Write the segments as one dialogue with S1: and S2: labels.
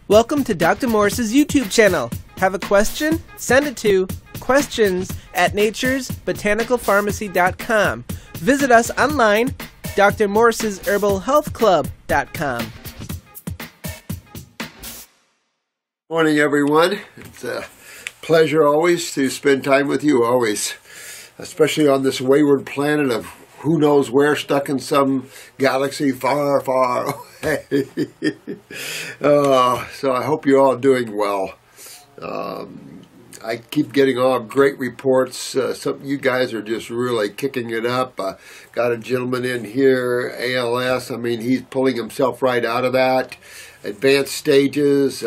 S1: Welcome to Dr. Morse's YouTube channel. Have a question? Send it to questions@naturesbotanicalpharmacy.com. Visit us online, drmorsesherbalhealthclub.com.
S2: Morning, everyone. It's a pleasure always to spend time with you, always, especially on this wayward planet of who knows where, stuck in some galaxy far, far away. So I hope you're all doing well. I keep getting all great reports. Some you guys are just really kicking it up. Got a gentleman in here, ALS. I mean, he's pulling himself right out of that. Advanced stages.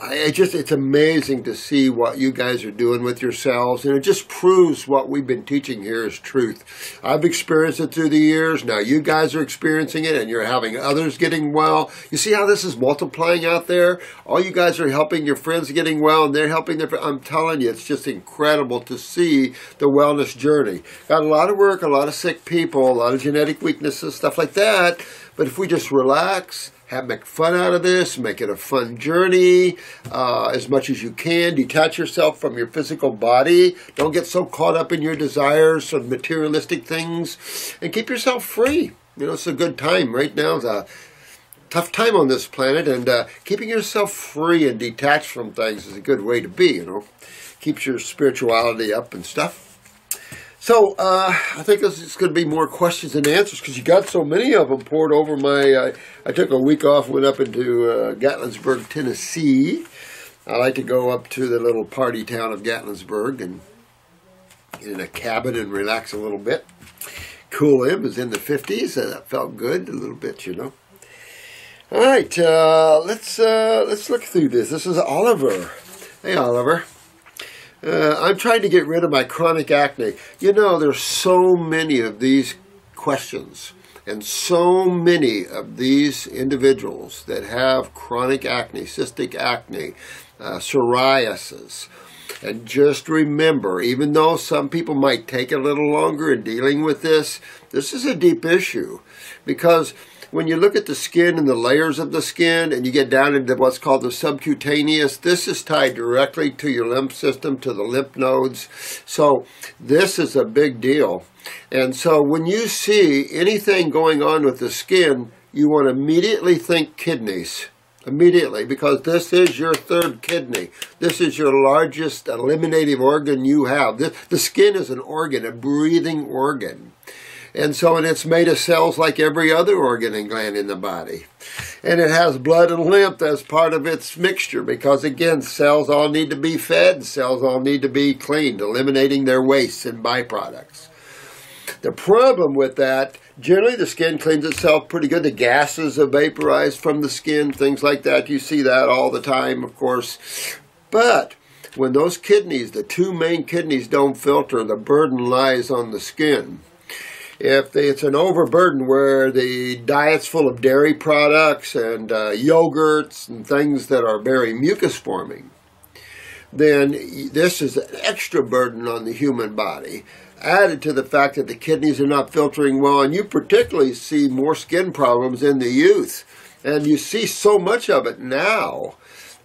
S2: It's amazing to see what you guys are doing with yourselves, and it just proves what we've been teaching here is truth. I've experienced it through the years. Now you guys are experiencing it, and you're having others getting well. You see how this is multiplying out there? All you guys are helping your friends getting well, and they're helping their friends. I'm telling you, it's just incredible to see the wellness journey. Got a lot of work, a lot of sick people, a lot of genetic weaknesses, stuff like that. But if we just relax, make fun out of this, make it a fun journey as much as you can. Detach yourself from your physical body. Don't get so caught up in your desires and materialistic things, and keep yourself free. You know, it's a good time. Right now is a tough time on this planet, and keeping yourself free and detached from things is a good way to be, you know. Keeps your spirituality up and stuff. So, I think this is going to be more questions and answers because you got so many of them poured over my, I took a week off, went up into Gatlinburg, Tennessee. I like to go up to the little party town of Gatlinburg and get in a cabin and relax a little bit. Cool. It was in the 50s, and that felt good a little bit, you know. All right, let's look through this. This is Oliver. Hey, Oliver. I'm trying to get rid of my chronic acne. You know, there's so many of these questions and so many of these individuals that have chronic acne, cystic acne, psoriasis. And just remember, even though some people might take a little longer in dealing with this, this is a deep issue because when you look at the skin and the layers of the skin and you get down into what's called the subcutaneous, this is tied directly to your lymph system, to the lymph nodes. So this is a big deal. And so when you see anything going on with the skin, you want to immediately think kidneys. Immediately, because this is your third kidney. This is your largest eliminative organ you have. The skin is an organ, a breathing organ. And so it's made of cells like every other organ and gland in the body. And it has blood and lymph as part of its mixture because, again, cells all need to be fed, cells all need to be cleaned, eliminating their wastes and byproducts. The problem with that, generally the skin cleans itself pretty good. The gases are vaporized from the skin, things like that. You see that all the time, of course. But when those kidneys, the two main kidneys, don't filter, the burden lies on the skin. If it's an overburden where the diet's full of dairy products and yogurts and things that are very mucus forming, then this is an extra burden on the human body, added to the fact that the kidneys are not filtering well, and you particularly see more skin problems in the youth, and you see so much of it now.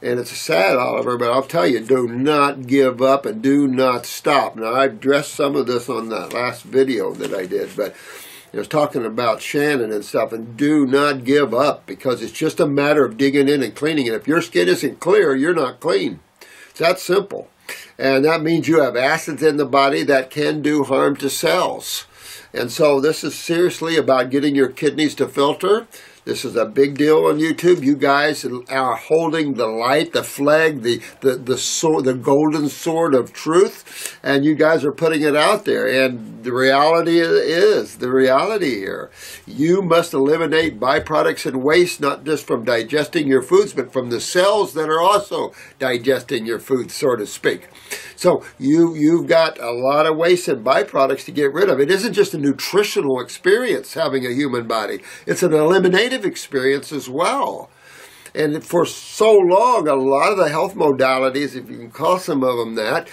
S2: And it's sad, Oliver, but I'll tell you, do not give up and do not stop. Now, I addressed some of this on that last video that I did, but I was talking about Shannon and stuff, and do not give up because it's just a matter of digging in and cleaning it. If your skin isn't clear, you're not clean. It's that simple. And that means you have acids in the body that can do harm to cells. And so this is seriously about getting your kidneys to filter. This is a big deal on YouTube. You guys are holding the light, the flag, the sword, the golden sword of truth, and you guys are putting it out there. And the reality is, the reality here, you must eliminate byproducts and waste, not just from digesting your foods, but from the cells that are also digesting your food, so to speak. So you've got a lot of waste and byproducts to get rid of. It isn't just a nutritional experience having a human body. It's an eliminative experience as well. And for so long, a lot of the health modalities, if you can call some of them that,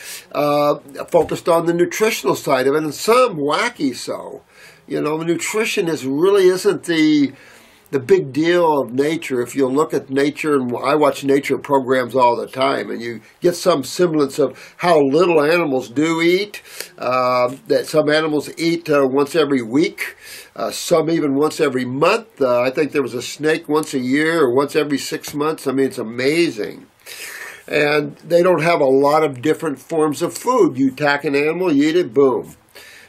S2: focused on the nutritional side of it, and some wacky so. You know, nutrition really isn't the the big deal of nature, if you look at nature, and I watch nature programs all the time, and you get some semblance of how little animals do eat, that some animals eat once every week, some even once every month. I think there was a snake once a year or once every 6 months. I mean, it's amazing. And they don't have a lot of different forms of food. You attack an animal, you eat it, boom.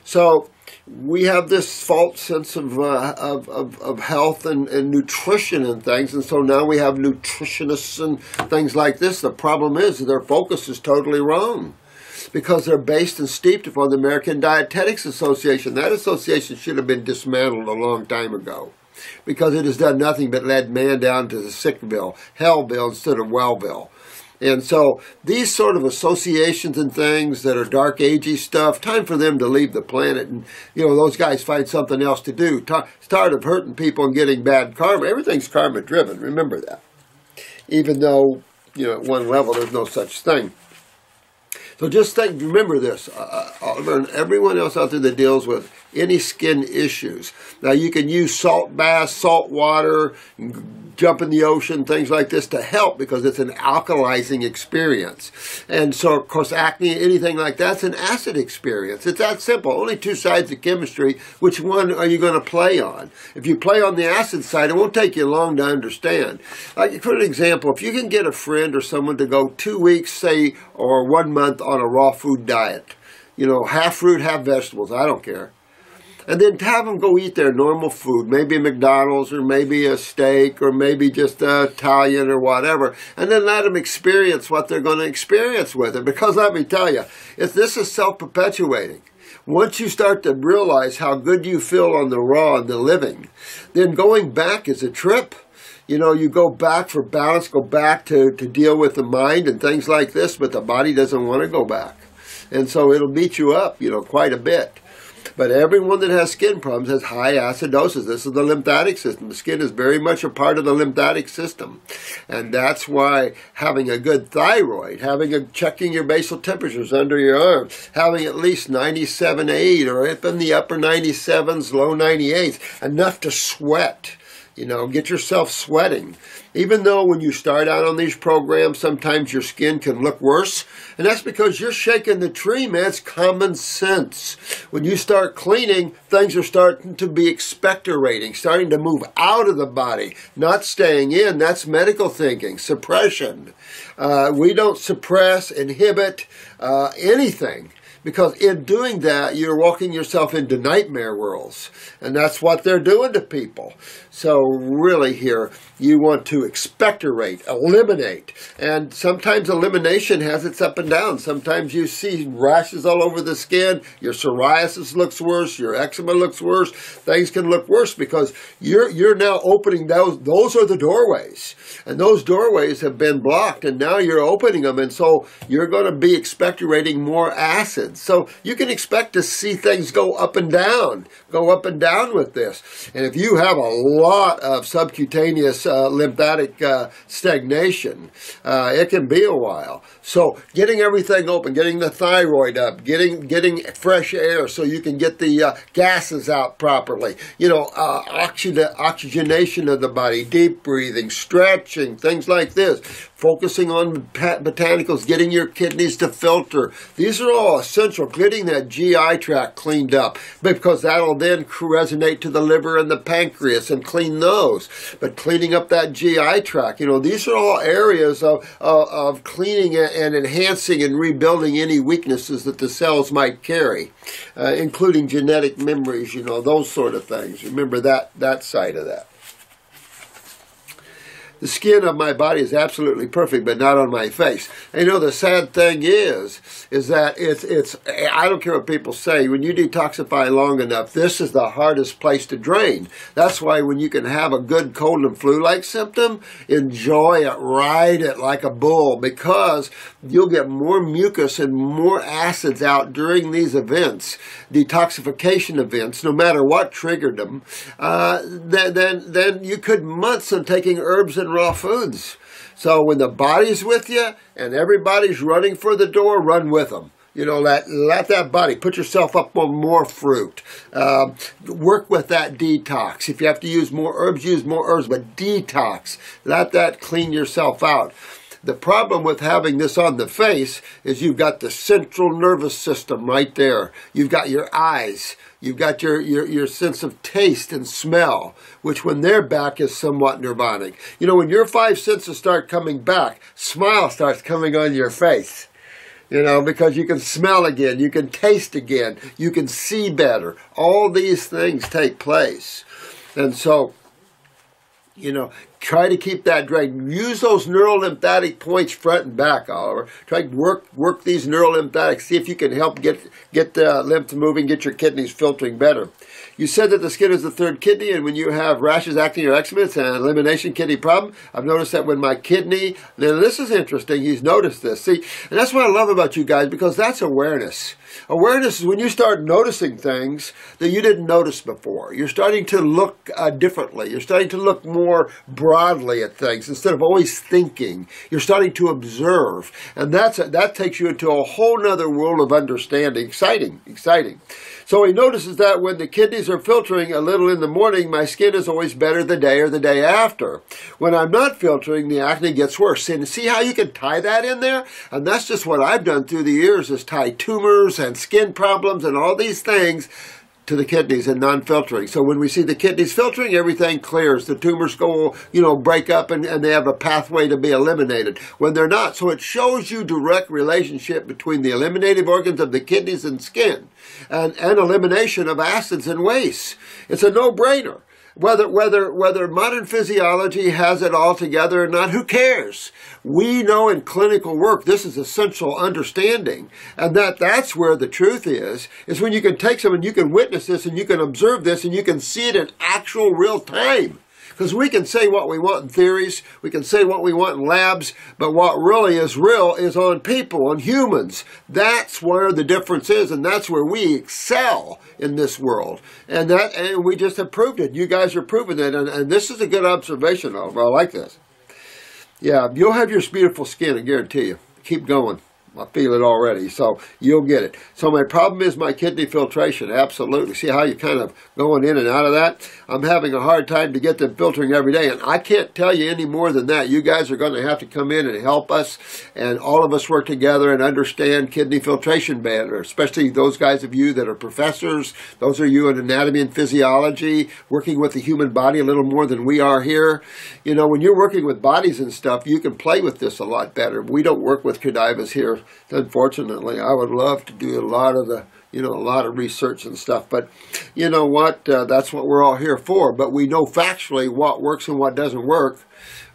S2: So we have this false sense of health and nutrition and things, and so now we have nutritionists and things like this. The problem is that their focus is totally wrong, because they're based and steeped upon the American Dietetics Association. That association should have been dismantled a long time ago, because it has done nothing but led man down to the sickville, hellville instead of wellville. And so these sort of associations and things that are dark agey stuff, time for them to leave the planet, and those guys find something else to do. Tired of hurting people and getting bad karma. Everything's karma driven, remember that. Even though, at one level there's no such thing. So just remember this, Oliver and everyone else out there that deals with any skin issues. Now you can use salt baths, salt water, jump in the ocean, things like this to help, because it's an alkalizing experience. And so, of course, acne, anything like that's an acid experience. It's that simple. Only two sides of chemistry. Which one are you going to play on? If you play on the acid side, it won't take you long to understand. Like, for an example, if you can get a friend or someone to go 2 weeks, say, or 1 month on a raw food diet, half fruit, half vegetables, I don't care. And then have them go eat their normal food, maybe McDonald's or maybe a steak or maybe just Italian or whatever, and then let them experience what they're going to experience with it. Because let me tell you, this is self-perpetuating. Once you start to realize how good you feel on the raw and the living, then going back is a trip. You go back for balance, go back to deal with the mind and things like this, but the body doesn't want to go back. And so it'll beat you up, quite a bit. But everyone that has skin problems has high acidosis. This is the lymphatic system. The skin is very much a part of the lymphatic system. And that's why having a good thyroid, checking your basal temperatures under your arm, having at least 97.8 or up in the upper 97s, low 98s, enough to sweat. Get yourself sweating. Even though when you start out on these programs, sometimes your skin can look worse. And that's because you're shaking the tree, man. It's common sense. When you start cleaning, things are starting to be expectorating, starting to move out of the body, not staying in. That's medical thinking, suppression. We don't suppress, inhibit anything. Because in doing that, you're walking yourself into nightmare worlds. And that's what they're doing to people. So really here, you want to expectorate, eliminate. And sometimes elimination has its up and down. Sometimes you see rashes all over the skin. Your psoriasis looks worse. Your eczema looks worse. Things can look worse because you're now opening those. Those are the doorways. And those doorways have been blocked. And now you're opening them. And so you're going to be expectorating more acids. So you can expect to see things go up and down with this. And if you have a lot of subcutaneous lymphatic stagnation, it can be a while. So getting everything open, getting the thyroid up, getting fresh air so you can get the gases out properly, oxygenation of the body, deep breathing, stretching, things like this. Focusing on botanicals, getting your kidneys to filter. These are all essential. Getting that GI tract cleaned up, because that'll then resonate to the liver and the pancreas and clean those. But cleaning up that GI tract, these are all areas of cleaning and enhancing and rebuilding any weaknesses that the cells might carry, including genetic memories, those sort of things. Remember that side of that. The skin of my body is absolutely perfect, but not on my face. And the sad thing is that it's I don't care what people say, when you detoxify long enough, this is the hardest place to drain. That's why when you can have a good cold and flu-like symptom, enjoy it, ride it like a bull, because you'll get more mucus and more acids out during these events, detoxification events, no matter what triggered them, then you could months of taking herbs and raw foods. So when the body's with you and everybody's running for the door, run with them. let that body, put yourself up on more fruit. Work with that detox. If you have to use more herbs, use more herbs, but detox. Let that clean yourself out. The problem with having this on the face is you've got the central nervous system right there. You've got your eyes. You've got your sense of taste and smell, which when they're back is somewhat nirvanic. When your five senses start coming back, smile starts coming on your face. Because you can smell again, you can taste again, you can see better. All these things take place. And so, try to keep that drained. Use those neurolymphatic points front and back, Oliver. Try to work these neurolymphatics. See if you can help get the lymph moving, get your kidneys filtering better. You said that the skin is the third kidney, and when you have rashes, acne, or eczema, it's an elimination kidney problem. I've noticed that when my kidney, now this is interesting, he's noticed this. See, and that's what I love about you guys, because that's awareness. Awareness is when you start noticing things that you didn't notice before. You're starting to look differently. You're starting to look more broadly at things instead of always thinking. You're starting to observe. And that takes you into a whole nother world of understanding. Exciting, exciting. So he notices that when the kidneys are filtering a little in the morning, my skin is always better the day or the day after. When I'm not filtering, the acne gets worse. And see how you can tie that in there? And that's just what I've done through the years, is tie tumors and skin problems and all these things to the kidneys and non-filtering. So when we see the kidneys filtering, everything clears. The tumors go, break up and they have a pathway to be eliminated. When they're not. So it shows you direct relationship between the eliminative organs of the kidneys and skin and elimination of acids and wastes. It's a no-brainer. Whether modern physiology has it all together or not, who cares? We know in clinical work this is essential understanding, and that's where the truth is when you can take someone, you can witness this, and you can observe this, and you can see it in actual real time. Because we can say what we want in theories, we can say what we want in labs, but what really is real is on people, on humans. That's where the difference is, and that's where we excel in this world. And we just have proved it. You guys are proving it, and this is a good observation, Oliver. I like this. Yeah, you'll have your beautiful skin, I guarantee you. Keep going. I feel it already, so you'll get it. So my problem is my kidney filtration, absolutely. See how you're kind of going in and out of that? I'm having a hard time to get them filtering every day, and I can't tell you any more than that. You guys are going to have to come in and help us, and all of us work together and understand kidney filtration better, especially those guys of you that are professors, those of you in anatomy and physiology, working with the human body a little more than we are here. When you're working with bodies and stuff, you can play with this a lot better. We don't work with cadavers here. Unfortunately, I would love to do a lot of research and stuff, but you know what? That's what we're all here for. But we know factually what works and what doesn't work.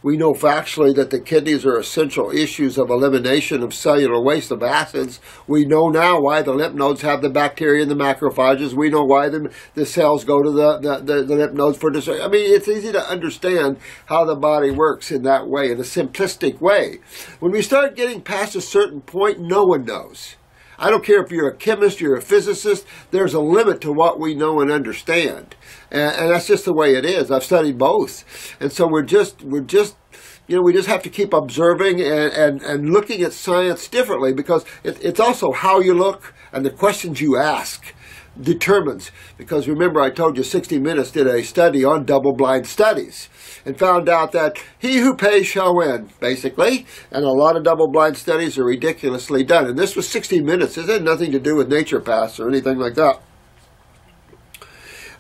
S2: We know factually that the kidneys are essential issues of elimination of cellular waste of acids. We know now why the lymph nodes have the bacteria and the macrophages. We know why the cells go to the lymph nodes for dessert. I mean, it's easy to understand how the body works in that way, in a simplistic way. When we start getting past a certain point, no one knows. I don't care if you're a chemist, you're a physicist, there's a limit to what we know and understand. And that's just the way it is. I've studied both. And so we just have to keep observing and looking at science differently, because it's also how you look and the questions you ask determines. Because remember, I told you 60 Minutes did a study on double-blind studies and found out that he who pays shall win, basically. And a lot of double-blind studies are ridiculously done. And this was 60 Minutes. This had nothing to do with naturopaths or anything like that.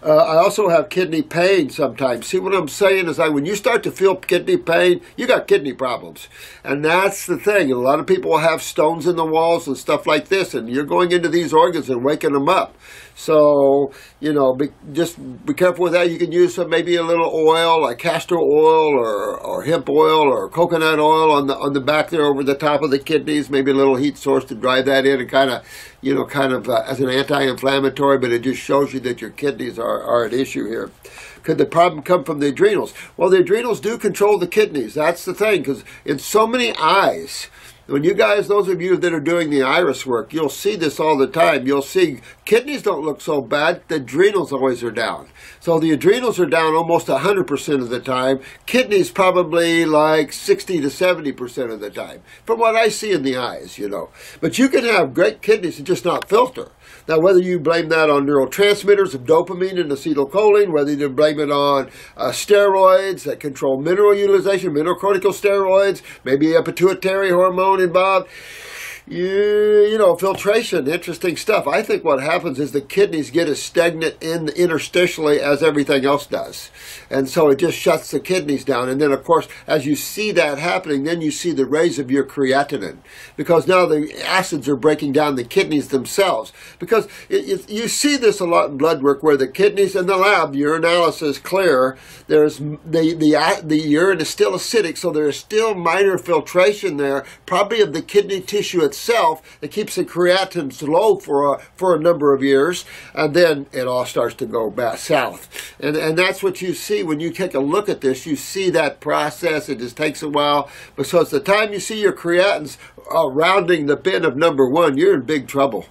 S2: I also have kidney pain sometimes. See, what I'm saying is when you start to feel kidney pain, you got kidney problems. And that's the thing. A lot of people will have stones in the walls and stuff like this, and you're going into these organs and waking them up. So, just be careful with that. You can use maybe a little oil, like castor oil or hemp oil or coconut oil on the back there over the top of the kidneys. Maybe a little heat source to drive that in and kind of as an anti-inflammatory, but it just shows you that your kidneys are at issue here. Could the problem come from the adrenals? Well, the adrenals do control the kidneys. That's the thing, because in so many eyes, when you guys, those of you that are doing the iris work, you'll see this all the time. You'll see Kidneys don't look so bad. The adrenals always are down. So the adrenals are down almost 100% of the time. Kidneys probably like 60 to 70% of the time, from what I see in the eyes, you know. But you can have great kidneys and just not filter. Now, whether you blame that on neurotransmitters of dopamine and acetylcholine, whether you blame it on steroids that control mineral utilization, mineralocorticosteroids, maybe a pituitary hormone involved, you know, filtration, interesting stuff. I think what happens is the kidneys get as stagnant interstitially as everything else does. And so it just shuts the kidneys down. And then, of course, as you see that happening, then you see the raise of your creatinine. Because now the acids are breaking down the kidneys themselves. Because you see this a lot in blood work where the kidneys in the lab, urinalysis is clear, there's the urine is still acidic, so there is still minor filtration there, probably of the kidney tissue itself that keeps the creatinine low for a number of years, and then it all starts to go back south. And that's what you see when you take a look at this. You see that process. It just takes a while, because the time you see your creatinines rounding the bend of number 1, you're in big trouble.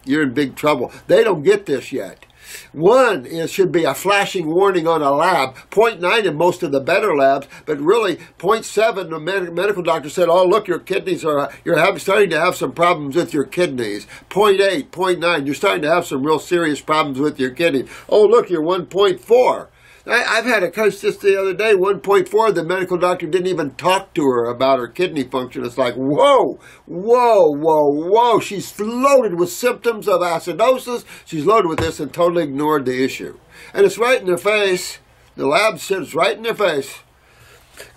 S2: You're in big trouble. They don't get this yet. 1 should be a flashing warning on a lab. 0.9 in most of the better labs, but really 0.7. The medical doctor said, "Oh, look, your kidneys you're starting to have some problems with your kidneys." 0.8, 0.9, you're starting to have some real serious problems with your kidneys. Oh, look, you're 1.4. I've had a case just the other day, 1.4, the medical doctor didn't even talk to her about her kidney function. It's like, whoa, whoa, whoa, whoa. She's loaded with symptoms of acidosis. She's loaded with this and totally ignored the issue. And it's right in their face. The lab said it's right in their face.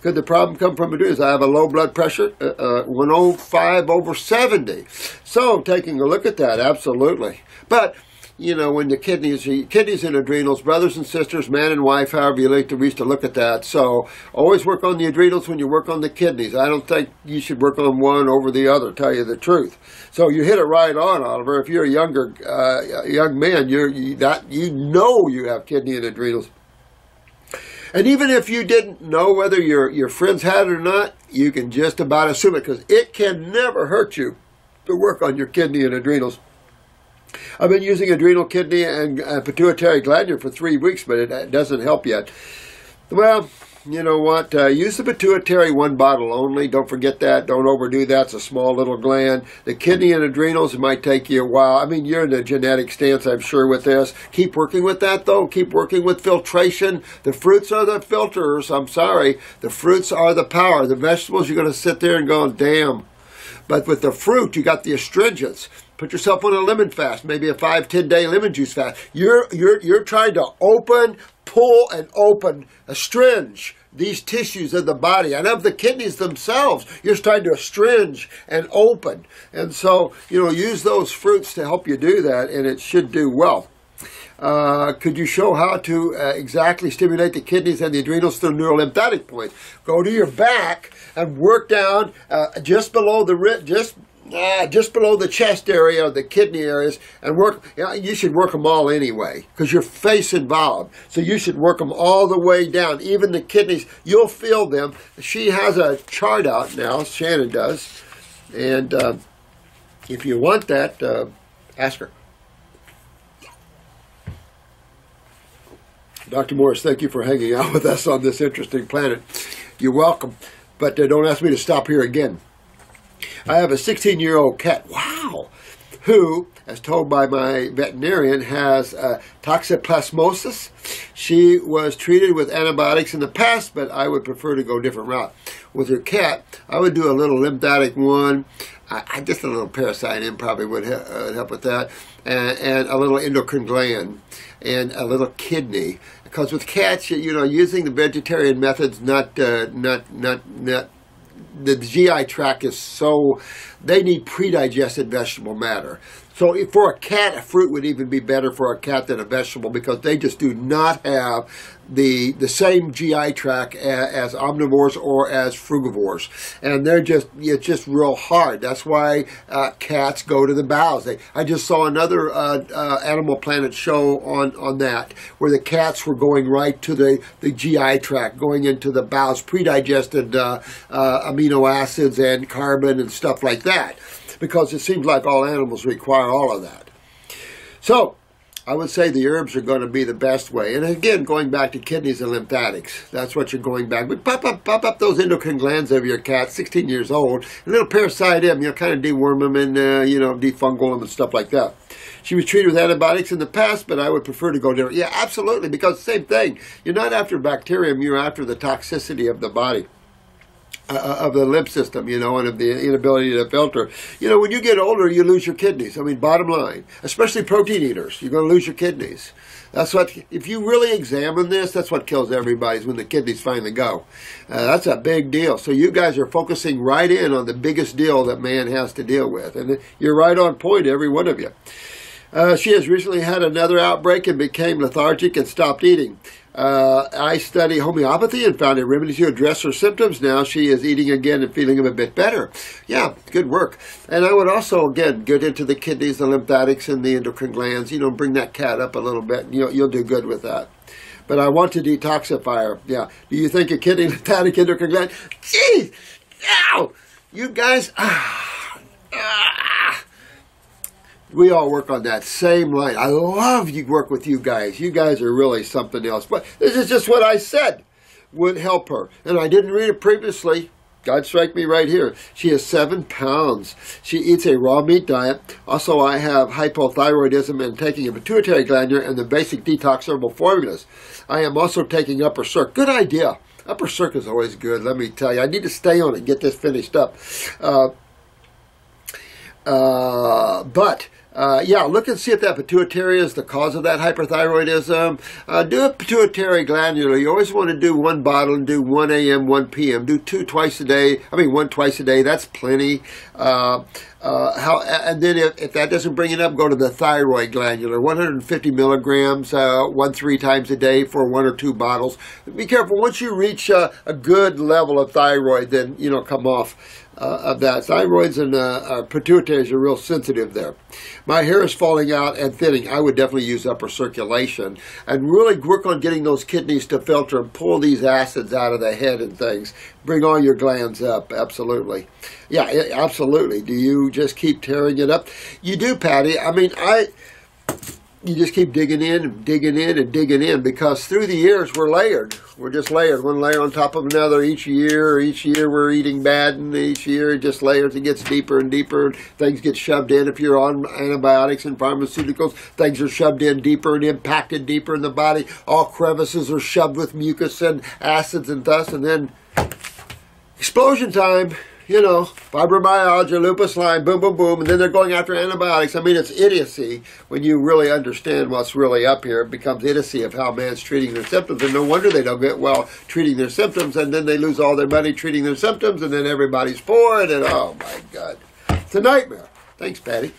S2: Could the problem come from adrenals? I have a low blood pressure, 105/70. So taking a look at that, absolutely. But you know, when the kidneys and adrenals, brothers and sisters, man and wife, however you like to reach to look at that. So always work on the adrenals when you work on the kidneys. I don't think you should work on one over the other, tell you the truth. So you hit it right on, Oliver. If you're a young man, you know you have kidney and adrenals. And even if you didn't know whether your friends had it or not, you can just about assume it, because it can never hurt you to work on your kidney and adrenals. I've been using adrenal, kidney, and pituitary glandular for 3 weeks, but it doesn't help yet. Well, you know what? Use the pituitary 1 bottle only. Don't forget that. Don't overdo that. It's a small little gland. The kidney and adrenals, it might take you a while. I mean, you're in a genetic stance, I'm sure, with this. Keep working with that, though. Keep working with filtration. The fruits are the filters. I'm sorry. The fruits are the power. The vegetables, you're going to sit there and go, damn. But with the fruit, you got the astringents. Put yourself on a lemon fast, maybe a 5-10 day lemon juice fast. You're trying to pull and open, astringe these tissues of the body and of the kidneys themselves. You're trying to astringe and open. And so, you know, use those fruits to help you do that, and it should do well. Could you show how to exactly stimulate the kidneys and the adrenals through neurolymphatic points? Go to your back and work down just below the just below the chest area, the kidney areas, and work. You should work them all anyway, because you're face involved. So you should work them all the way down, even the kidneys. You'll feel them. She has a chart out now, Shannon does, and if you want that, ask her. Dr. Morris, thank you for hanging out with us on this interesting planet. You're welcome, but don't ask me to stop here again. I have a 16-year-old cat, wow, who, as told by my veterinarian, has toxoplasmosis. She was treated with antibiotics in the past, but I would prefer to go a different route. With her cat, I would do a little lymphatic one. Just a little parasite probably would help with that, and a little endocrine gland, and a little kidney. Because with cats, you know, using the vegetarian methods, the GI tract is so, they need pre-digested vegetable matter. So for a cat, a fruit would even be better for a cat than a vegetable, because they just do not have the same GI tract as omnivores or as frugivores. And it's just real hard. That's why cats go to the bowels. I just saw another Animal Planet show on that, where the cats were going right to the GI tract, going into the bowels, pre-digested amino acids and carbon and stuff like that, because it seems like all animals require all of that. So, I would say the herbs are going to be the best way. And again, going back to kidneys and lymphatics, that's what you're going back. But pop up those endocrine glands of your cat, 16 years old, a little parasite them, kind of deworm them and, defungal them and stuff like that. She was treated with antibiotics in the past, but I would prefer to go different. Yeah, absolutely, because same thing. You're not after bacterium, you're after the toxicity of the body. Of the lymph system, and of the inability to filter. When you get older, you lose your kidneys. I mean, bottom line, especially protein eaters, you're going to lose your kidneys. That's what, if you really examine this, that's what kills everybody is when the kidneys finally go. That's a big deal. So you guys are focusing right in on the biggest deal that man has to deal with. And you're right on point, every one of you. She has recently had another outbreak and became lethargic and stopped eating. I study homeopathy and found a remedy to address her symptoms. Now she is eating again and feeling a bit better. Yeah, good work. And I would also, again, get into the kidneys, the lymphatics, and the endocrine glands. Bring that cat up a little bit. You'll do good with that. But I want to detoxify her. Yeah. Do you think a kidney, lymphatic, endocrine gland? Jeez! Ow! You guys... We all work on that same line. I love you work with you guys. You guys are really something else. But this is just what I said would help her. And I didn't read it previously. God strike me right here. She is 7 pounds. She eats a raw meat diet. Also, I have hypothyroidism and taking a pituitary glandular and the basic detox herbal formulas. I am also taking Upper Circ. Good idea. Upper Circ is always good, let me tell you. I need to stay on it and get this finished up. Yeah, look and see if that pituitary is the cause of that hyperthyroidism. Do a pituitary glandular. You always want to do 1 bottle and do 1 a.m., 1 p.m. Do 2 twice a day. 1 twice a day. That's plenty. And then if that doesn't bring it up, go to the thyroid glandular. 150 milligrams, 3 times a day for 1 or 2 bottles. Be careful. Once you reach a good level of thyroid, then, come off of that. Thyroids and pituitaries are real sensitive there. My hair is falling out and thinning. I would definitely use upper circulation and really work on getting those kidneys to filter and pull these acids out of the head and things. Bring all your glands up. Absolutely. Yeah, absolutely. Do you just keep tearing it up? You do, Patty. You just keep digging in and digging in and digging in because through the years we're layered. We're just layered, one layer on top of another each year. Each year we're eating bad, and each year it just layers. It gets deeper and deeper. Things get shoved in. If you're on antibiotics and pharmaceuticals, things are shoved in deeper and impacted deeper in the body. All crevices are shoved with mucus and acids and dust, and then explosion time. Fibromyalgia, lupus, Lyme, boom, boom, boom, and then they're going after antibiotics. It's idiocy when you really understand what's really up here. It becomes idiocy of how man's treating their symptoms, and no wonder they don't get well treating their symptoms, and then they lose all their money treating their symptoms, and then everybody's poor, and oh my God. It's a nightmare. Thanks, Patty.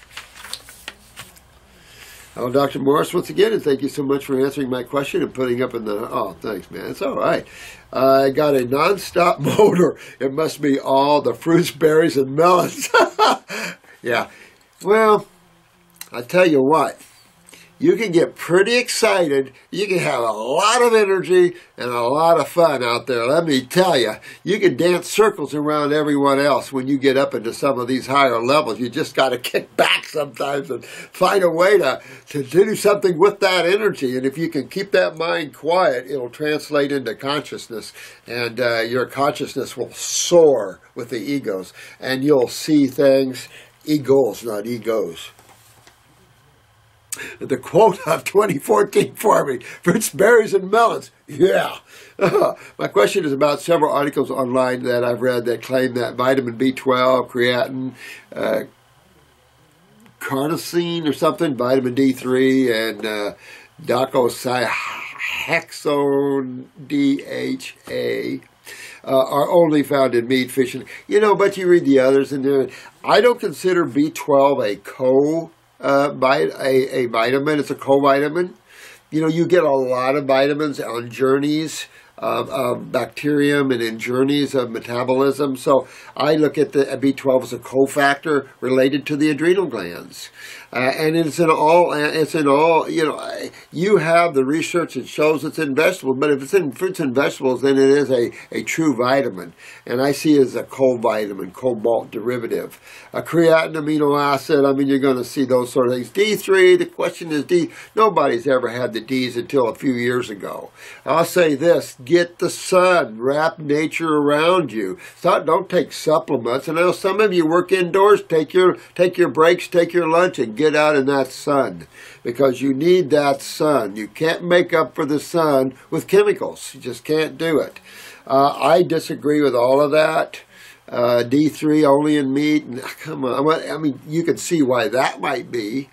S2: Hello, Dr. Morris, once again, and thank you so much for answering my question and putting up in the... Oh, thanks, man. It's all right. I got a non-stop motor. It must be all the fruits, berries, and melons. Yeah. Well, I tell you what. You can get pretty excited. You can have a lot of energy and a lot of fun out there. Let me tell you, you can dance circles around everyone else when you get up into some of these higher levels. You just got to kick back sometimes and find a way to do something with that energy. And if you can keep that mind quiet, it'll translate into consciousness. And your consciousness will soar with the egos. And you'll see things, egos, not egos. The quote of 2014 for me, fruits, berries, and melons. Yeah. My question is about several articles online that I've read that claim that vitamin B12, creatine, carnosine or something, vitamin D3, and docosahexaone DHA are only found in meat, fish, and, but you read the others in there. I don't consider B12 a vitamin. It's a co-vitamin. You get a lot of vitamins on journeys of bacterium and in journeys of metabolism. So I look at the B12 as a cofactor related to the adrenal glands. And it's in all, you know, you have the research that shows it's in vegetables, but if it's in fruits and vegetables, then it is a true vitamin. And I see it as a covitamin, cobalt derivative. A creatine amino acid, I mean, you're going to see those sort of things. D3, the question is nobody's ever had the Ds until a few years ago. I'll say this, get the sun, wrap nature around you. So don't take supplements. And I know some of you work indoors, take your breaks, take your lunch, and get out in that sun, because you need that sun. You can't make up for the sun with chemicals. You just can't do it. I disagree with all of that. D3 only in meat. Come on. I mean, you can see why that might be.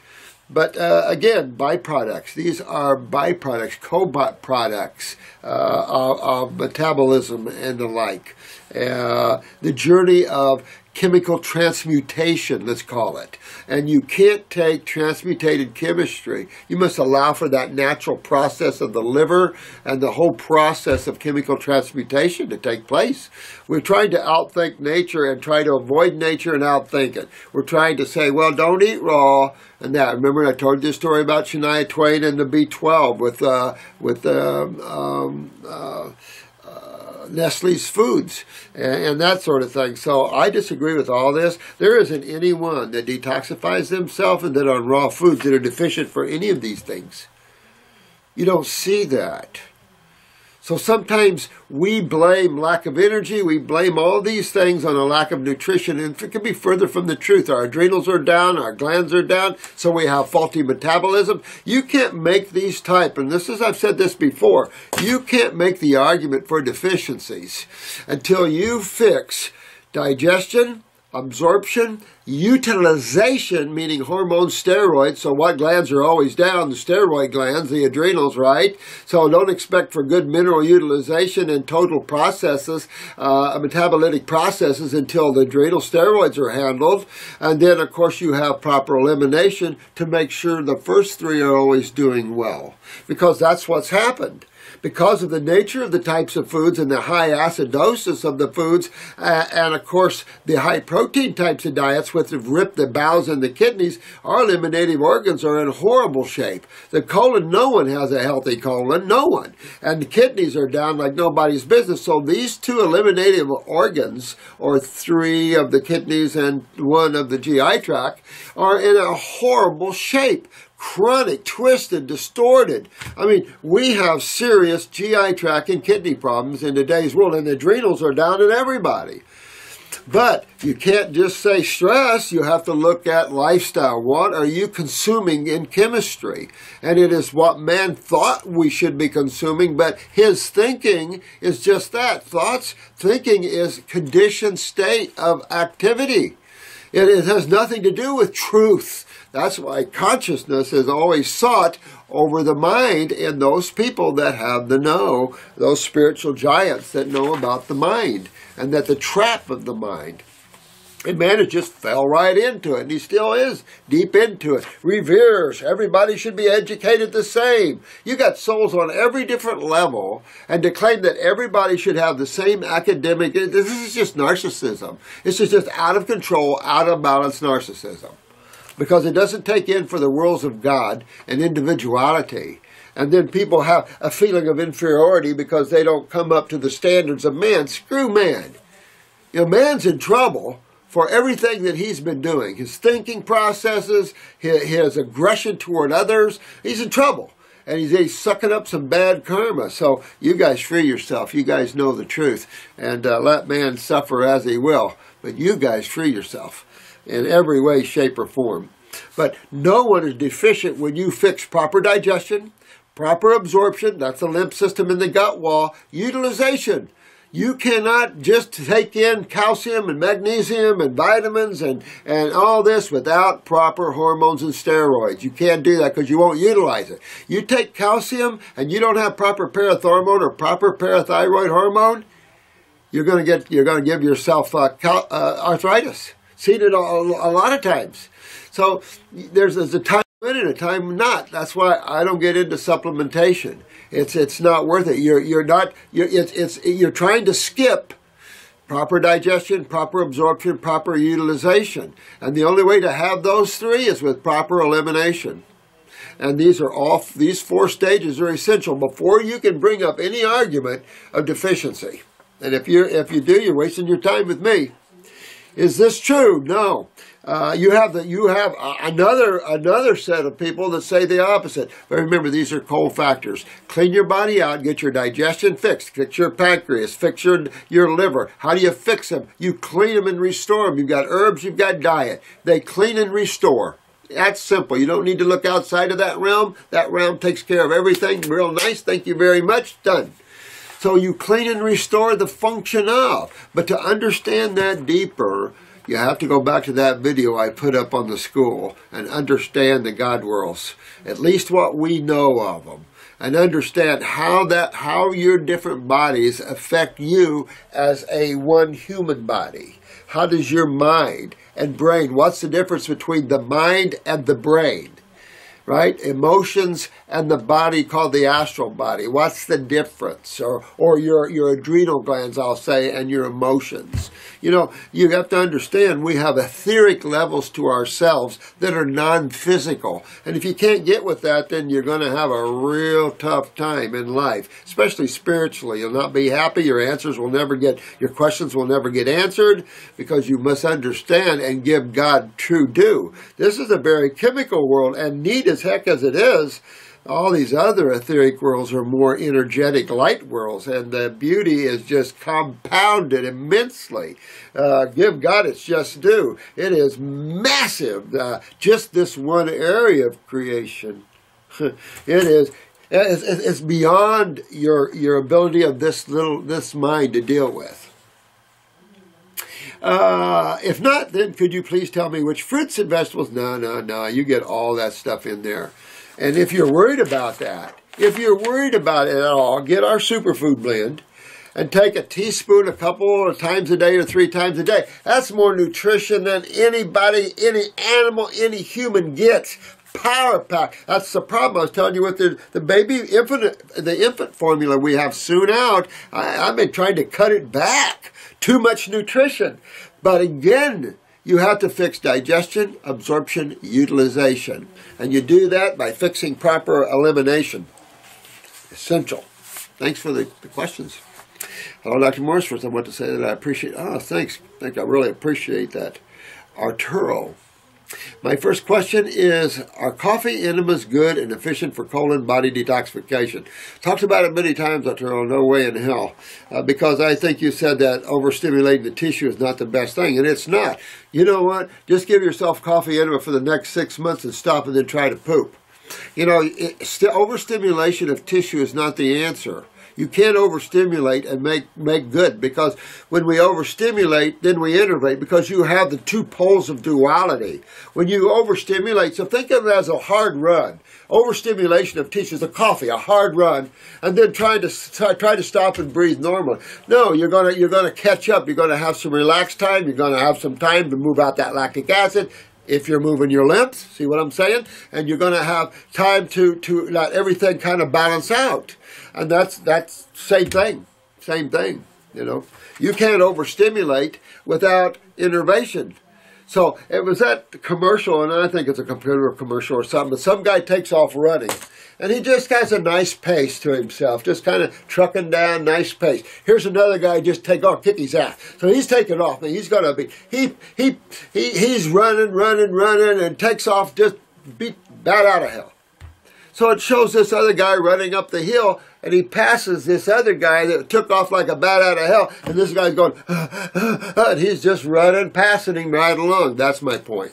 S2: But again, byproducts. These are byproducts, co-products of metabolism and the like. The journey of chemical transmutation, let's call it. And you can't take transmutated chemistry. You must allow for that natural process of the liver and the whole process of chemical transmutation to take place. We're trying to outthink nature and try to avoid nature and outthink it. We're trying to say, well, don't eat raw. And that, remember I told you the story about Shania Twain and the B12 with Nestle's foods and that sort of thing. So I disagree with all this. There isn't anyone that detoxifies themselves and that on raw foods that are deficient for any of these things. You don't see that. So sometimes we blame lack of energy, we blame all these things on a lack of nutrition, and it could be further from the truth. Our adrenals are down, our glands are down, so we have faulty metabolism. You can't make these type, and this is, I've said this before, you can't make the argument for deficiencies until you fix digestion, absorption, utilization, meaning hormones, steroids. So what glands are always down? The steroid glands, the adrenals, right? So don't expect for good mineral utilization and total processes, metabolitic processes, until the adrenal steroids are handled. And then, of course, you have proper elimination to make sure the first three are always doing well, because that's what's happened. Because of the nature of the types of foods and the high acidosis of the foods, and of course the high protein types of diets which have ripped the bowels and the kidneys, our eliminative organs are in horrible shape. The colon, no one has a healthy colon, no one. And the kidneys are down like nobody's business. So these two eliminative organs, or three of the kidneys and one of the GI tract, are in a horrible shape. Chronic, twisted, distorted. I mean, we have serious GI tract and kidney problems in today's world, and the adrenals are down in everybody. But you can't just say stress. You have to look at lifestyle. What are you consuming in chemistry? And it is what man thought we should be consuming, but his thinking is just that. Thinking is conditioned state of activity. It has nothing to do with truth. That's why consciousness is always sought over the mind in those people that have the know, those spiritual giants that know about the mind, and that the trap of the mind. And man has just fell right into it, and he still is deep into it. Reveres, everybody should be educated the same. You got souls on every different level, and to claim that everybody should have the same academic, this is just narcissism. This is just out of control, out of balance narcissism. Because it doesn't take in for the worlds of God and individuality. And then people have a feeling of inferiority because they don't come up to the standards of man. Screw man. You know, man's in trouble for everything that he's been doing. His thinking processes, his aggression toward others. He's in trouble. And he's sucking up some bad karma. So you guys free yourself. You guys know the truth. And let man suffer as he will. But you guys free yourself in every way, shape, or form. But no one is deficient when you fix proper digestion, proper absorption, that's the lymph system in the gut wall, utilization. You cannot just take in calcium and magnesium and vitamins and all this without proper hormones and steroids. You can't do that because you won't utilize it. You take calcium and you don't have proper parathormone or proper parathyroid hormone, you're going to give yourself arthritis. Seen it a lot of times. So there's a time in and a time not. That's why I don't get into supplementation. It's not worth it. You're trying to skip Proper digestion, proper absorption, proper utilization. And the only way to have those three is with proper elimination. And these 4 stages are essential before you can bring up any argument of deficiency. And if you do, you're wasting your time with me. Is this true? No. You have another set of people that say the opposite. But remember, these are cofactors. Clean your body out, get your digestion fixed, fix your pancreas, fix your liver. How do you fix them? You clean them and restore them. You've got herbs, you've got diet. They clean and restore. That's simple. You don't need to look outside of that realm. That realm takes care of everything. Real nice. Thank you very much. Done. So you clean and restore the function of. But to understand that deeper, you have to go back to that video I put up on the school and understand the God worlds, at least what we know of them, and understand how your different bodies affect you as a one human body. How does your mind and brain, what's the difference between the mind and the brain? Right? Emotions and the body called the astral body. What's the difference? Or your adrenal glands, I'll say, and your emotions. You know, you have to understand we have etheric levels to ourselves that are non-physical. And if you can't get with that, then you're going to have a real tough time in life, especially spiritually. You'll not be happy. Your questions will never get answered because you must understand and give God true due. This is a very chemical world, and neat as heck as it is, all these other etheric worlds are more energetic light worlds, and the beauty is just compounded immensely. Give God its just due. It is massive, just this one area of creation. It's beyond your ability of this mind to deal with. If not, then could you please tell me which fruits and vegetables? No, you get all that stuff in there. And if you're worried about that, if you're worried about it at all, get our superfood blend and take a teaspoon a couple of times a day or 3 times a day. That's more nutrition than anybody, any animal, any human gets. Power pack. That's the problem. I was telling you with the infant formula we have soon out. I've been trying to cut it back. Too much nutrition. But again, you have to fix digestion, absorption, utilization. And you do that by fixing proper elimination. Essential. Thanks for the questions. Hello, Dr. Morris. First, I want to say that I appreciate... thanks. I really appreciate that. Arturo. My first question is, are coffee enemas good and efficient for colon body detoxification? Talked about it many times, Arturo. No way in hell. Because I think you said that overstimulating the tissue is not the best thing, and it's not. You know what? Just give yourself coffee enema for the next 6 months and stop and then try to poop. You know, overstimulation of tissue is not the answer. You can't overstimulate and make good, because when we overstimulate, then we innervate, because you have the 2 poles of duality. When you overstimulate, so think of it as a hard run. Overstimulation of tissues, a coffee, a hard run, and then try to stop and breathe normally. No, you're gonna catch up. You're gonna have some relaxed time. You're gonna have some time to move out that lactic acid. If you're moving your lymph, see what I'm saying? And you're going to have time to let everything kind of balance out. And that's same thing, you know. You can't overstimulate without innervation. So it was that commercial, and I think it's a computer commercial or something, but some guy takes off running. And he just has a nice pace to himself, just kind of trucking down, nice pace. Here's another guy just take off, kick his ass. So he's taking off, and he's going to be, he's running, and takes off just beat bat out of hell. So it shows this other guy running up the hill, and he passes this other guy that took off like a bat out of hell, and this guy's going, and he's just running, passing him right along. That's my point.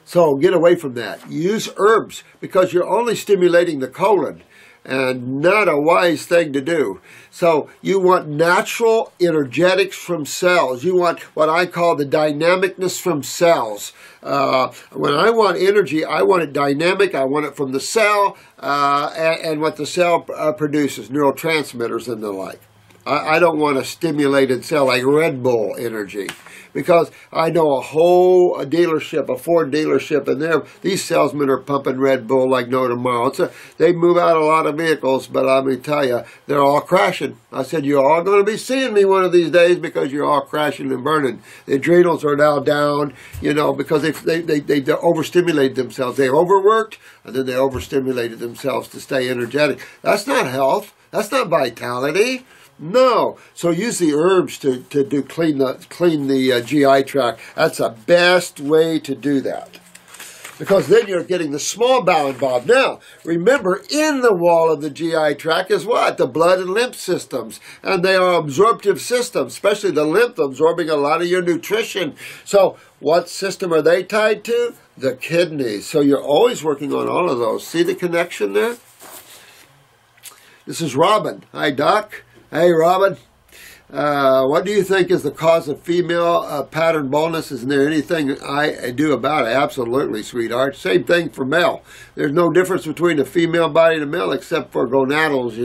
S2: So get away from that. Use herbs, because you're only stimulating the colon, and not a wise thing to do. So you want natural energetics from cells. You want what I call the dynamicness from cells. When I want energy, I want it dynamic. I want it from the cell and what the cell produces, neurotransmitters and the like. I don't want a stimulated cell like Red Bull energy. Because I know a whole dealership, a Ford dealership, and these salesmen are pumping Red Bull like no tomorrow. They move out a lot of vehicles, but let me tell you, they're all crashing. I said, you're all going to be seeing me one of these days because you're all crashing and burning. The adrenals are now down, because they overstimulated themselves. They overworked, and then they overstimulated themselves to stay energetic. That's not health. That's not vitality. No. So use the herbs to clean the GI tract. That's the best way to do that. Because then you're getting the small bowel involved. Now, remember, in the wall of the GI tract is what? The blood and lymph systems. And they are absorptive systems, especially the lymph absorbing a lot of your nutrition. So what system are they tied to? The kidneys. So you're always working on all of those. See the connection there? This is Robin. Hi, Doc. Hey, Robin, what do you think is the cause of female pattern baldness? Isn't there anything I do about it? Absolutely, sweetheart. Same thing for male. There's no difference between a female body and a male except for gonadals,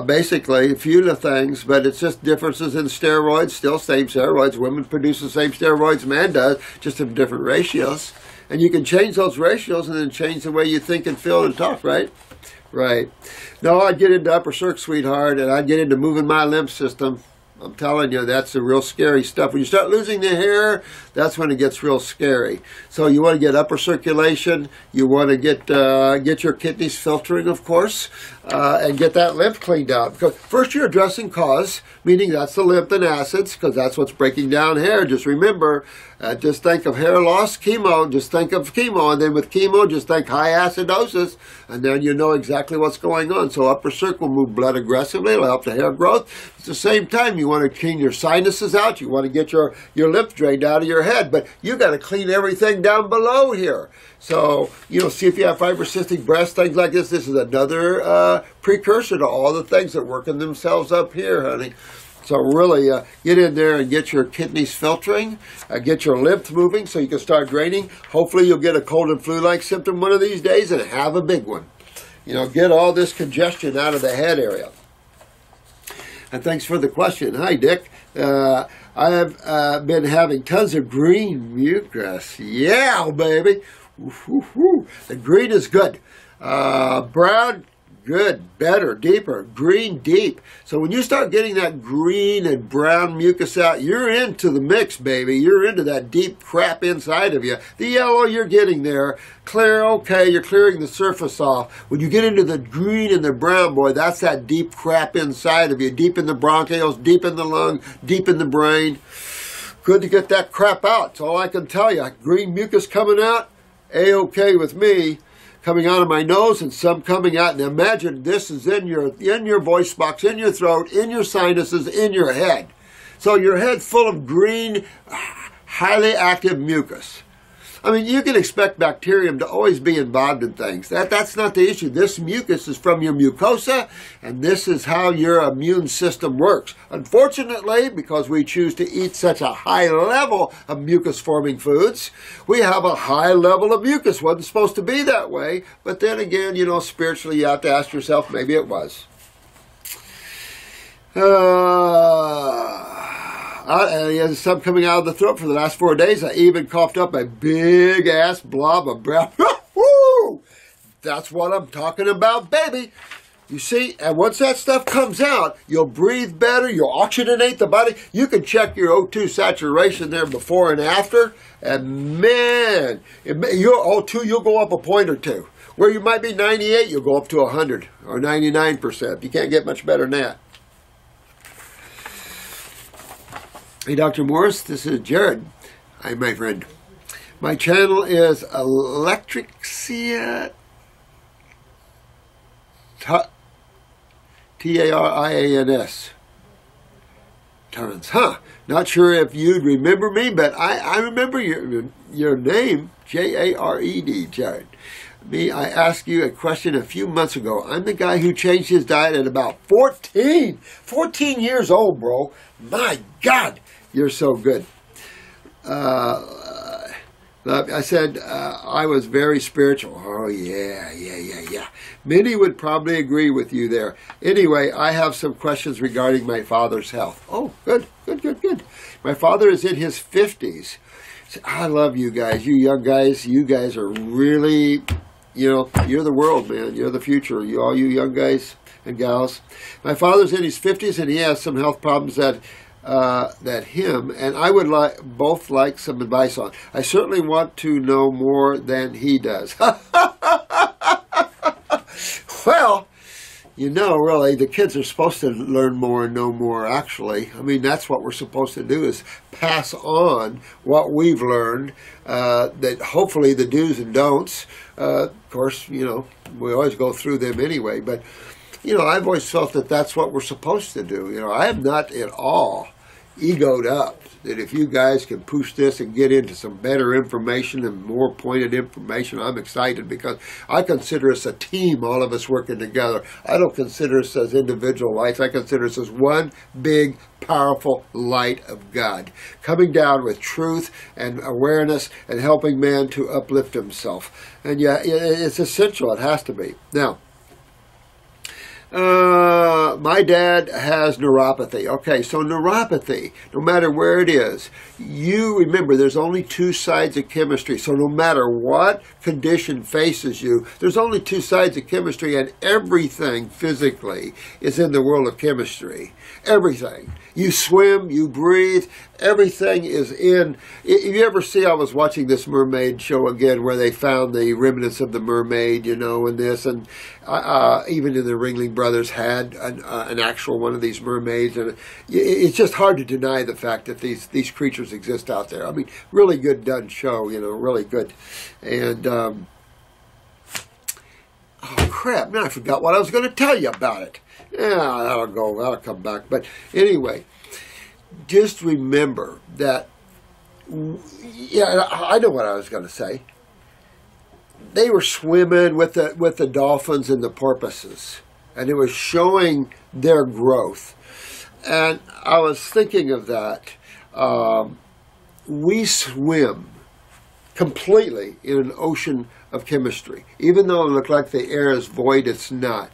S2: Basically, a few of the things, but it's just differences in steroids, still same steroids. Women produce the same steroids man does, just in different ratios. And you can change those ratios and then change the way you think and feel and talk, right? Right. No, I'd get into upper circ, sweetheart, and I'd get into moving my lymph system. I'm telling you, that's the real scary stuff. When you start losing the hair, that's when it gets real scary. So you want to get upper circulation. You want to get your kidneys filtering, of course, and get that lymph cleaned out. Because first you're addressing cause, meaning that's the lymph and acids, because that's what's breaking down hair. Just remember, just think of hair loss, chemo. Just think of chemo, and then with chemo, just think high acidosis, and then you know exactly what's going on. So upper circ will move blood aggressively. It'll help the hair growth. At the same time, you want to clean your sinuses out. You want to get your lymph drained out of your head, but you got to clean everything down below here. So, see if you have fibrocystic breast, things like this. This is another precursor to all the things that working themselves up here, honey. So really get in there and get your kidneys filtering, get your lymph moving so you can start draining. Hopefully you'll get a cold and flu-like symptom one of these days and have a big one. Get all this congestion out of the head area. And thanks for the question. Hi, Dick. I have been having tons of green mucus. Yeah, baby. Woo-hoo-hoo. The green is good. Brown, good, better, deeper, green, deep. So when you start getting that green and brown mucus out, you're into the mix, baby. You're into that deep crap inside of you. The yellow, you're getting there. Clear, okay, you're clearing the surface off. When you get into the green and the brown, boy, that's that deep crap inside of you. Deep in the bronchioles, deep in the lung, deep in the brain. Good to get that crap out. That's all I can tell you. Green mucus coming out, A-okay with me. Coming out of my nose and some coming out. And imagine this is in your voice box, in your throat, in your sinuses, in your head. So your head full of green, highly active mucus. I mean, you can expect bacterium to always be involved in things. That's not the issue. This mucus is from your mucosa, and this is how your immune system works. Unfortunately, because we choose to eat such a high level of mucus-forming foods, we have a high level of mucus. Wasn't supposed to be that way, but then again, spiritually, you have to ask yourself, maybe it was. He has some coming out of the throat for the last 4 days. I even coughed up a big ass blob of breath. Woo! That's what I'm talking about, baby. You see, and once that stuff comes out, you'll breathe better, you'll oxygenate the body. You can check your O2 saturation there before and after, and man, your O2, you'll go up a point or two. Where you might be 98, you'll go up to 100 or 99%. You can't get much better than that. Hey, Dr. Morris, this is Jared. Hi, my friend. My channel is Electrixia T-A-R-I-A-N-S. Tons, huh? Not sure if you'd remember me, but I remember your name, J-A-R-E-D, Jared. I asked you a question a few months ago. I'm the guy who changed his diet at about 14 years old, bro. My God, you're so good. I said I was very spiritual. Oh, yeah. Many would probably agree with you there. Anyway, I have some questions regarding my father's health. Oh, good. My father is in his 50s. I love you guys. You young guys, you guys are really, you're the world, man. You're the future. All you young guys and gals. My father's in his 50s, and he has some health problems that him and I would both like some advice on. I certainly want to know more than he does. Well, really, the kids are supposed to learn more and know more, actually. I mean, that's what we're supposed to do, is pass on what we've learned, that hopefully the do's and don'ts. Of course, we always go through them anyway, but I've always felt that that's what we're supposed to do. I am not at all egoed up that if you guys can push this and get into some better information and more pointed information, I'm excited, because I consider us a team, all of us working together. I don't consider us as individual lights. I consider us as one big, powerful light of God, coming down with truth and awareness and helping man to uplift himself. And yeah, it's essential. It has to be. Now, my dad has neuropathy. Okay, so neuropathy, no matter where it is, you remember there's only two sides of chemistry. So no matter what condition faces you, there's only two sides of chemistry, and everything physically is in the world of chemistry. Everything. You swim, you breathe, everything is in. If you ever see, I was watching this mermaid show again where they found the remnants of the mermaid, and this, and even in the Ringling Brothers had an actual one of these mermaids, and it's just hard to deny the fact that these creatures exist out there. I mean, really good done show, really good. And oh crap! Now I forgot what I was going to tell you about it. Yeah, that'll come back. But anyway, just remember that. Yeah, I know what I was going to say. They were swimming with the dolphins and the porpoises, and it was showing their growth. And I was thinking of that. We swim completely in an ocean of chemistry. Even though it looks like the air is void, it's not.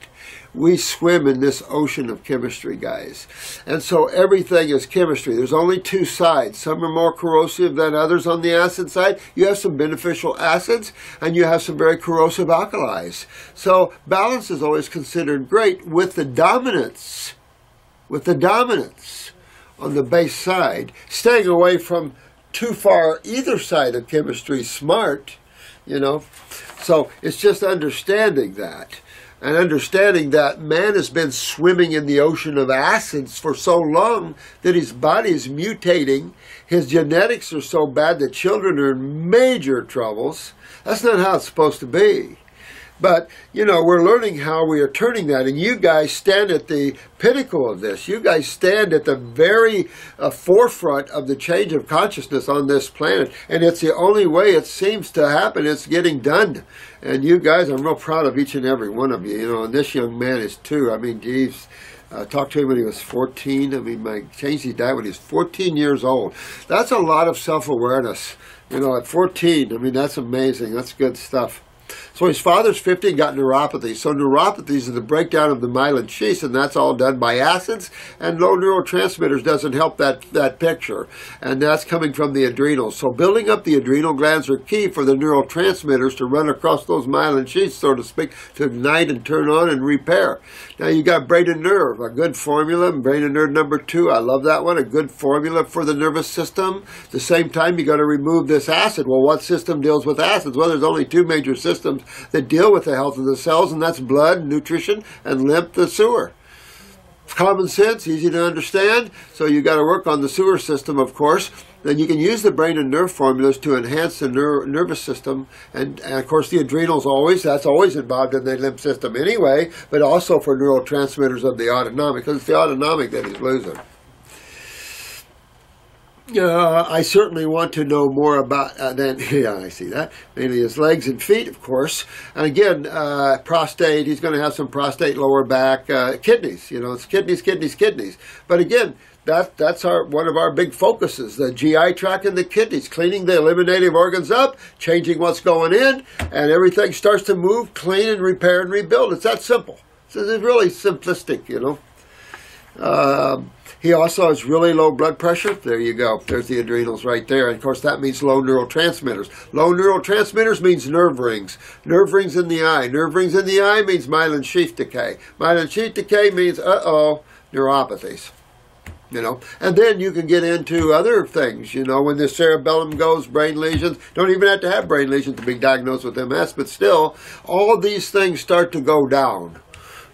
S2: We swim in this ocean of chemistry, guys. And so everything is chemistry. There's only two sides. Some are more corrosive than others on the acid side. You have some beneficial acids, and you have some very corrosive alkalis. So balance is always considered great, with the dominance on the base side. Staying away from too far either side of chemistry is smart, So it's just understanding that. And understanding that man has been swimming in the ocean of acids for so long that his body is mutating. His genetics are so bad that children are in major troubles. That's not how it's supposed to be. But, we're learning how we are turning that. And you guys stand at the pinnacle of this. You guys stand at the very forefront of the change of consciousness on this planet. And it's the only way it seems to happen. It's getting done. And you guys, I'm real proud of each and every one of you. And this young man is too. I mean, geez. I talked to him when he was 14. I mean, he died when he was 14 years old. That's a lot of self-awareness. At 14, I mean, that's amazing. That's good stuff. So his father's 50 and got neuropathy. So neuropathies are the breakdown of the myelin sheaths, and that's all done by acids, and low neurotransmitters doesn't help that picture. And that's coming from the adrenals. So building up the adrenal glands are key for the neurotransmitters to run across those myelin sheaths, so to speak, to ignite and turn on and repair. Now you got brain and nerve, a good formula, brain and nerve number 2. I love that one, a good formula for the nervous system. At the same time, you got to remove this acid. Well, what system deals with acids? Well, there's only two major systems that deal with the health of the cells, and that's blood, nutrition, and lymph, the sewer. Common sense, easy to understand. So you got to work on the sewer system, of course. Then you can use the brain and nerve formulas to enhance the nervous system, and of course the adrenals that's always involved in the lymph system anyway, but also for neurotransmitters of the autonomic, because it's the autonomic that he's losing. I certainly want to know more about yeah, I see that. Mainly his legs and feet, of course. And again, prostate, he's going to have some prostate, lower back, kidneys. You know, it's kidneys, kidneys, kidneys. But again, that's one of our big focuses, the GI tract and the kidneys, cleaning the eliminative organs up, changing what's going in, and everything starts to move, clean and repair and rebuild. It's that simple. So it's really simplistic, you know. He also has really low blood pressure. There you go. There's the adrenals right there. And of course, that means low neurotransmitters. Low neurotransmitters means nerve rings. Nerve rings in the eye. Nerve rings in the eye means myelin sheath decay. Myelin sheath decay means, neuropathies. You know, and then you can get into other things, you know, when the cerebellum goes, brain lesions. Don't even have to have brain lesions to be diagnosed with MS, but still, all of these things start to go down,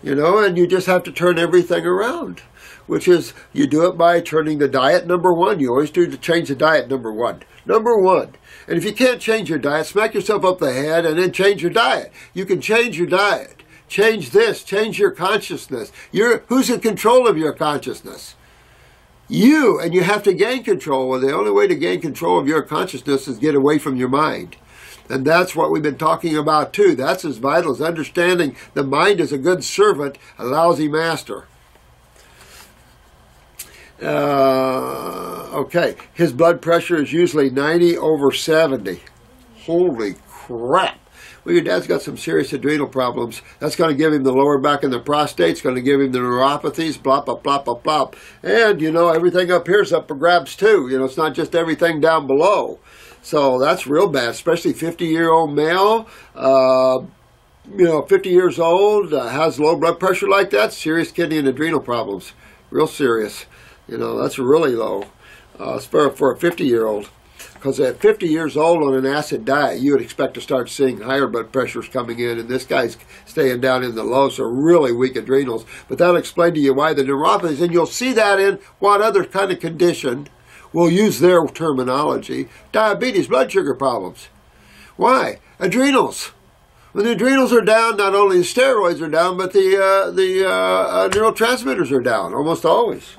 S2: you know, and you just have to turn everything around. Which is, you do it by turning the diet, number one. You always do to change the diet, number one. Number one. And if you can't change your diet, smack yourself up the head and then change your diet. You can change your diet. Change this. Change your consciousness. Who's in control of your consciousness? You. And you have to gain control. Well, the only way to gain control of your consciousness is get away from your mind. And that's what we've been talking about too. That's as vital as understanding the mind is a good servant, a lousy master. Okay, his blood pressure is usually 90/70. Holy crap. Well, your dad's got some serious adrenal problems. That's going to give him the lower back and the prostate. It's going to give him the neuropathies, blah, blah, blah, blah, blah. And, you know, everything up here is up for grabs too. You know, it's not just everything down below. So that's real bad, especially 50-year-old male. You know, 50 years old, has low blood pressure like that, serious kidney and adrenal problems. Real serious. You know, that's really low for a 50-year-old. Because at 50 years old on an acid diet, you would expect to start seeing higher blood pressures coming in. And this guy's staying down in the low, so really weak adrenals. But that'll explain to you why the neuropathies. And you'll see that in what other kind of condition, we'll use their terminology, diabetes, blood sugar problems. Why? Adrenals. When the adrenals are down, not only the steroids are down, but the neurotransmitters are down, almost always.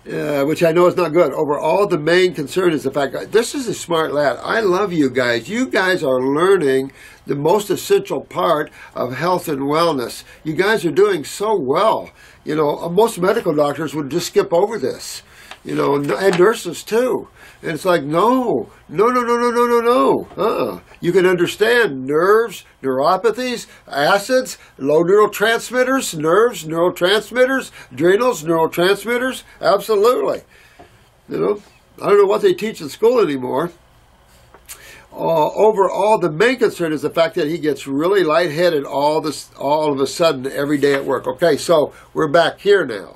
S2: Which I know is not good. Overall, the main concern is the fact that this is a smart lad. I love you guys. You guys are learning the most essential part of health and wellness. You guys are doing so well. You know, most medical doctors would just skip over this. You know, and nurses too. And it's like, no. You can understand nerves, neuropathies, acids, low neurotransmitters, nerves, neurotransmitters, adrenals, neurotransmitters. Absolutely. You know, I don't know what they teach in school anymore. Overall, the main concern is the fact that he gets really lightheaded all of a sudden every day at work. Okay, so we're back here now.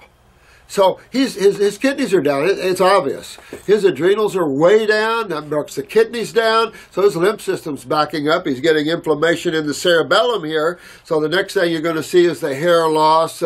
S2: So his kidneys are down. It's obvious. His adrenals are way down. That knocks the kidneys down. So his lymph system's backing up. He's getting inflammation in the cerebellum here. So the next thing you're going to see is the hair loss,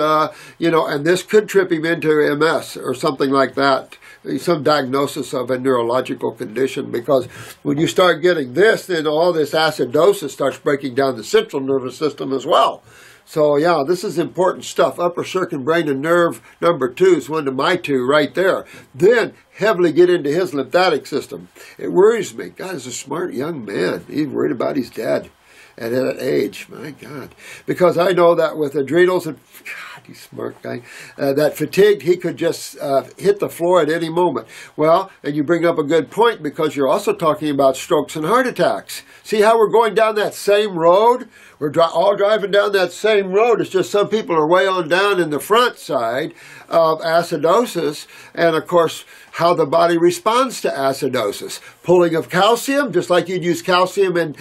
S2: you know, and this could trip him into MS or something like that. Some diagnosis of a neurological condition, because when you start getting this, then all this acidosis starts breaking down the central nervous system as well. So, yeah, this is important stuff. Upper circumbrain and nerve number 2 is one of my 2 right there. Then heavily get into his lymphatic system. It worries me. God, he's a smart young man. He's worried about his dad at that age. My God. Because I know that with adrenals and, God, he's a smart guy, that fatigued, he could just hit the floor at any moment. Well, and you bring up a good point, because you're also talking about strokes and heart attacks. See how we're going down that same road? We're all driving down that same road. It's just some people are way on down in the front side of acidosis. And, of course, how the body responds to acidosis. Pulling of calcium, just like you'd use calcium in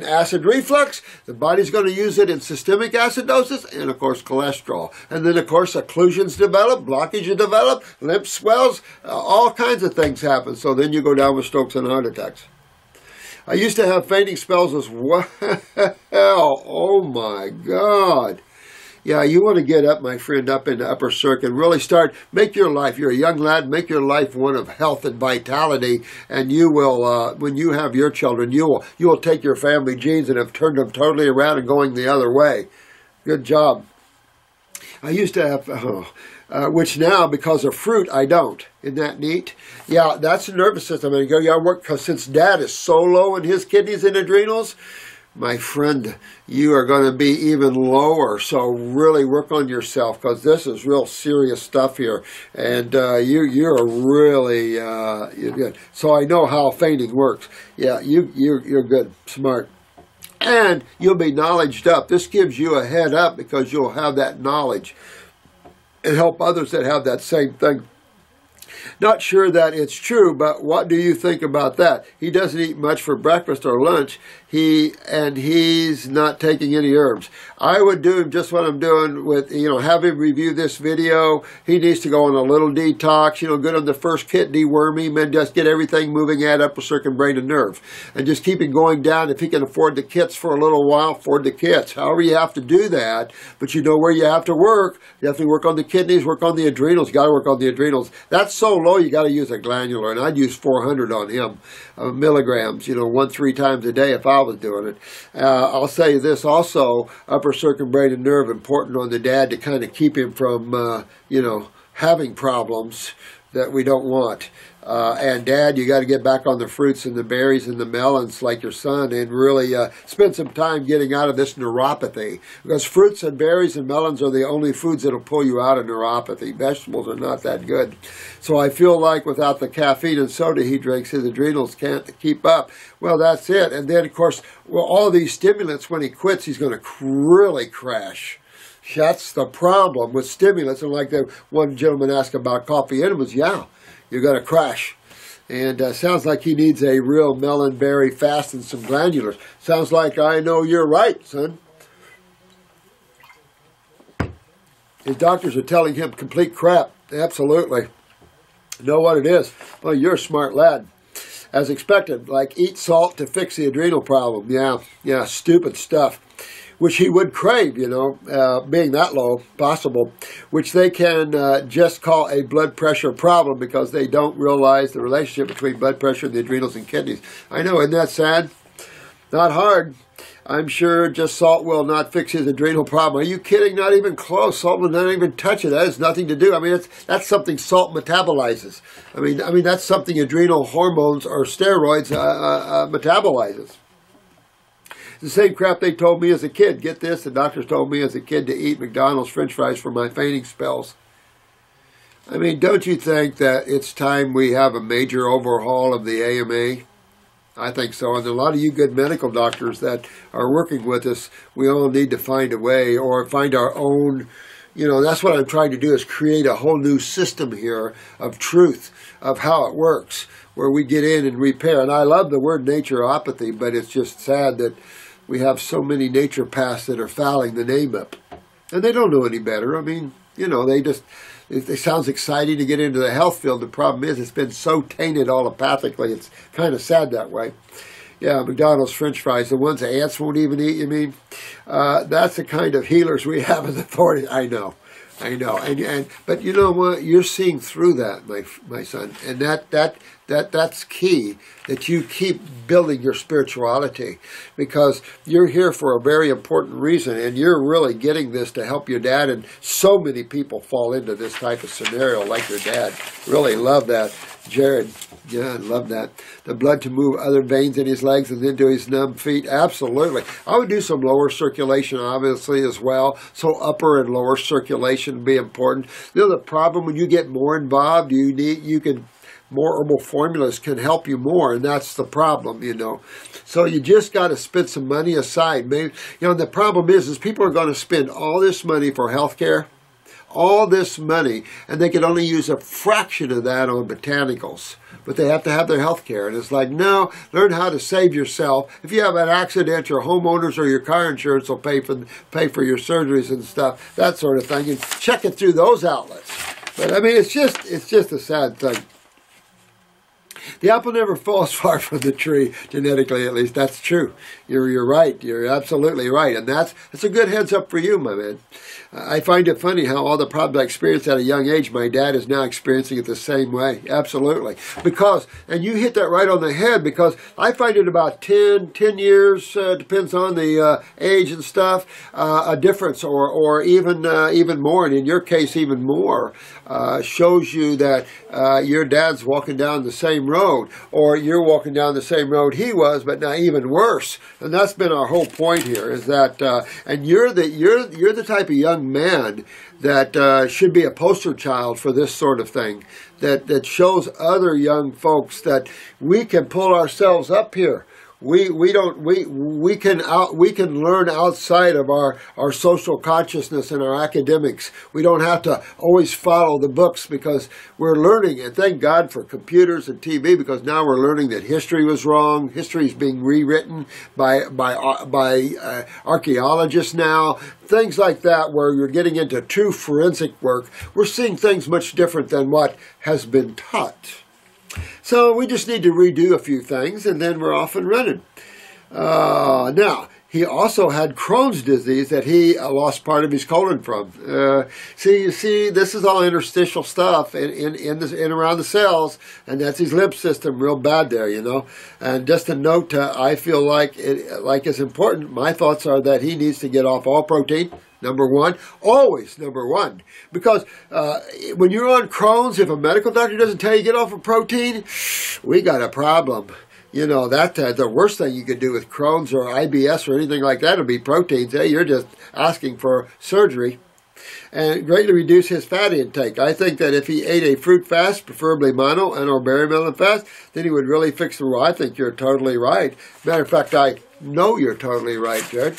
S2: acid reflux. The body's going to use it in systemic acidosis and, of course, cholesterol. And then, of course, occlusions develop, blockages develop, lymph swells, all kinds of things happen. So then you go down with strokes and heart attacks. I used to have fainting spells as well. Oh my God. Yeah, you want to get up, my friend, up in the upper circuit and really start, make your life, you're a young lad, make your life one of health and vitality, and you will, when you have your children, you will take your family genes and have turned them totally around and going the other way. Good job. I used to have, which now, because of fruit, I don't. Isn't that neat? Yeah, that's the nervous system. And you got to work, because since Dad is so low in his kidneys and adrenals, my friend, you are going to be even lower. So really work on yourself, because this is real serious stuff here. And you're really you're good. So I know how fainting works. Yeah, you're good, smart. And you'll be knowledged up. This gives you a head up, because you'll have that knowledge and help others that have that same thing. Not sure that it's true, but what do you think about that? He doesn't eat much for breakfast or lunch, he's not taking any herbs. I would do just what I'm doing with, have him review this video. He needs to go on a little detox, good on the first kit, deworm him, and just get everything moving at upper circuit, brain, and nerve. And just keep him going down. If he can afford the kits for a little while, afford the kits. However you have to do that, but you know where you have to work. You have to work on the kidneys, work on the adrenals. You got to work on the adrenals. That's so low, you got to use a glandular, and I'd use 400 on him, milligrams, 1-3 times a day if I was doing it. I'll say this also, upper circuit, brain, and nerve, important on the dad to kind of keep him from, having problems that we don't want. And Dad, you got to get back on the fruits and the berries and the melons like your son, and really spend some time getting out of this neuropathy, because fruits and berries and melons are the only foods that will pull you out of neuropathy. Vegetables are not that good. So I feel like without the caffeine and soda he drinks, his adrenals can't keep up. Well, that's it. And then, of course, all these stimulants, when he quits, he's going to really crash. That's the problem with stimulants. And like the one gentleman asked about coffee enemas, yeah, you're going to crash. And sounds like he needs a real melon berry fast and some glandulars. Sounds like I know you're right, son. His doctors are telling him complete crap. Absolutely. Know what it is? Well, you're a smart lad. As expected, like eat salt to fix the adrenal problem. Yeah, stupid stuff. Which he would crave, being that low, possible, which they can just call a blood pressure problem, because they don't realize the relationship between blood pressure and the adrenals and kidneys. I know, isn't that sad? Not hard. I'm sure just salt will not fix his adrenal problem. Are you kidding? Not even close. Salt will not even touch it. That has nothing to do. I mean, that's something salt metabolizes. I mean that's something adrenal hormones or steroids metabolizes. The same crap they told me as a kid. Get this, the doctors told me as a kid to eat McDonald's French fries for my fainting spells. I mean, don't you think that it's time we have a major overhaul of the AMA? I think so. And a lot of you good medical doctors that are working with us, we all need to find a way, or find our own, that's what I'm trying to do, is create a whole new system here of truth, of how it works, where we get in and repair. And I love the word naturopathy, but it's just sad that we have so many naturopaths that are fouling the name up. And they don't know any better. I mean, it sounds exciting to get into the health field. The problem is it's been so tainted allopathically. It's kind of sad that way. Yeah, McDonald's French fries, the ones the ants won't even eat, you mean? That's the kind of healers we have as authorities. I know. But you know what? You're seeing through that, my son. And that's key, that you keep building your spirituality, because you're here for a very important reason, and you're really getting this to help your dad. And so many people fall into this type of scenario like your dad. Really love that, Jared. Yeah, I love that. The blood to move other veins in his legs and into his numb feet. Absolutely. I would do some lower circulation, obviously, as well. So upper and lower circulation would be important. The problem when you get more involved, more herbal formulas can help you more, and that's the problem, So you just got to spend some money aside. Maybe, the problem is people are going to spend all this money for health care, all this money, and they can only use a fraction of that on botanicals. But they have to have their health care. And it's like, no, learn how to save yourself. If you have an accident, your homeowners or your car insurance will pay for your surgeries and stuff, that sort of thing. And check it through those outlets. But I mean, it's just a sad thing. The apple never falls far from the tree, genetically at least. That's true. You're right. You're absolutely right. And that's a good heads up for you, my man. I find it funny how all the problems I experienced at a young age, my dad is now experiencing it the same way. Absolutely. Because, and you hit that right on the head, because I find it about 10 years, depends on the age and stuff, a difference, or even more, and in your case even more, shows you that your dad's walking down the same road, or you're walking down the same road he was, but now even worse. And that's been our whole point here, is that, and you're the type of young man that should be a poster child for this sort of thing, that shows other young folks that we can pull ourselves up here. We can learn outside of our social consciousness and our academics. We don't have to always follow the books, because we're learning, and thank God for computers and TV, because now we're learning that history was wrong. History is being rewritten by archaeologists now. Things like that, where you're getting into true forensic work. We're seeing things much different than what has been taught. So we just need to redo a few things, and then we're off and running. Now, he also had Crohn's disease that he lost part of his colon from. You see, this is all interstitial stuff in around the cells, and that's his lymph system real bad there, you know. And just a note, I feel like it's important. My thoughts are that he needs to get off all protein. Number one, always number one. Because when you're on Crohn's, if a medical doctor doesn't tell you get off of protein, we got a problem. You know, the worst thing you could do with Crohn's or IBS or anything like that would be proteins. Hey, you're just asking for surgery. And greatly reduce his fat intake. I think that if he ate a fruit fast, preferably mono and or berry melon fast, then he would really fix the. Well, I think you're totally right. Matter of fact, I know you're totally right, Jared.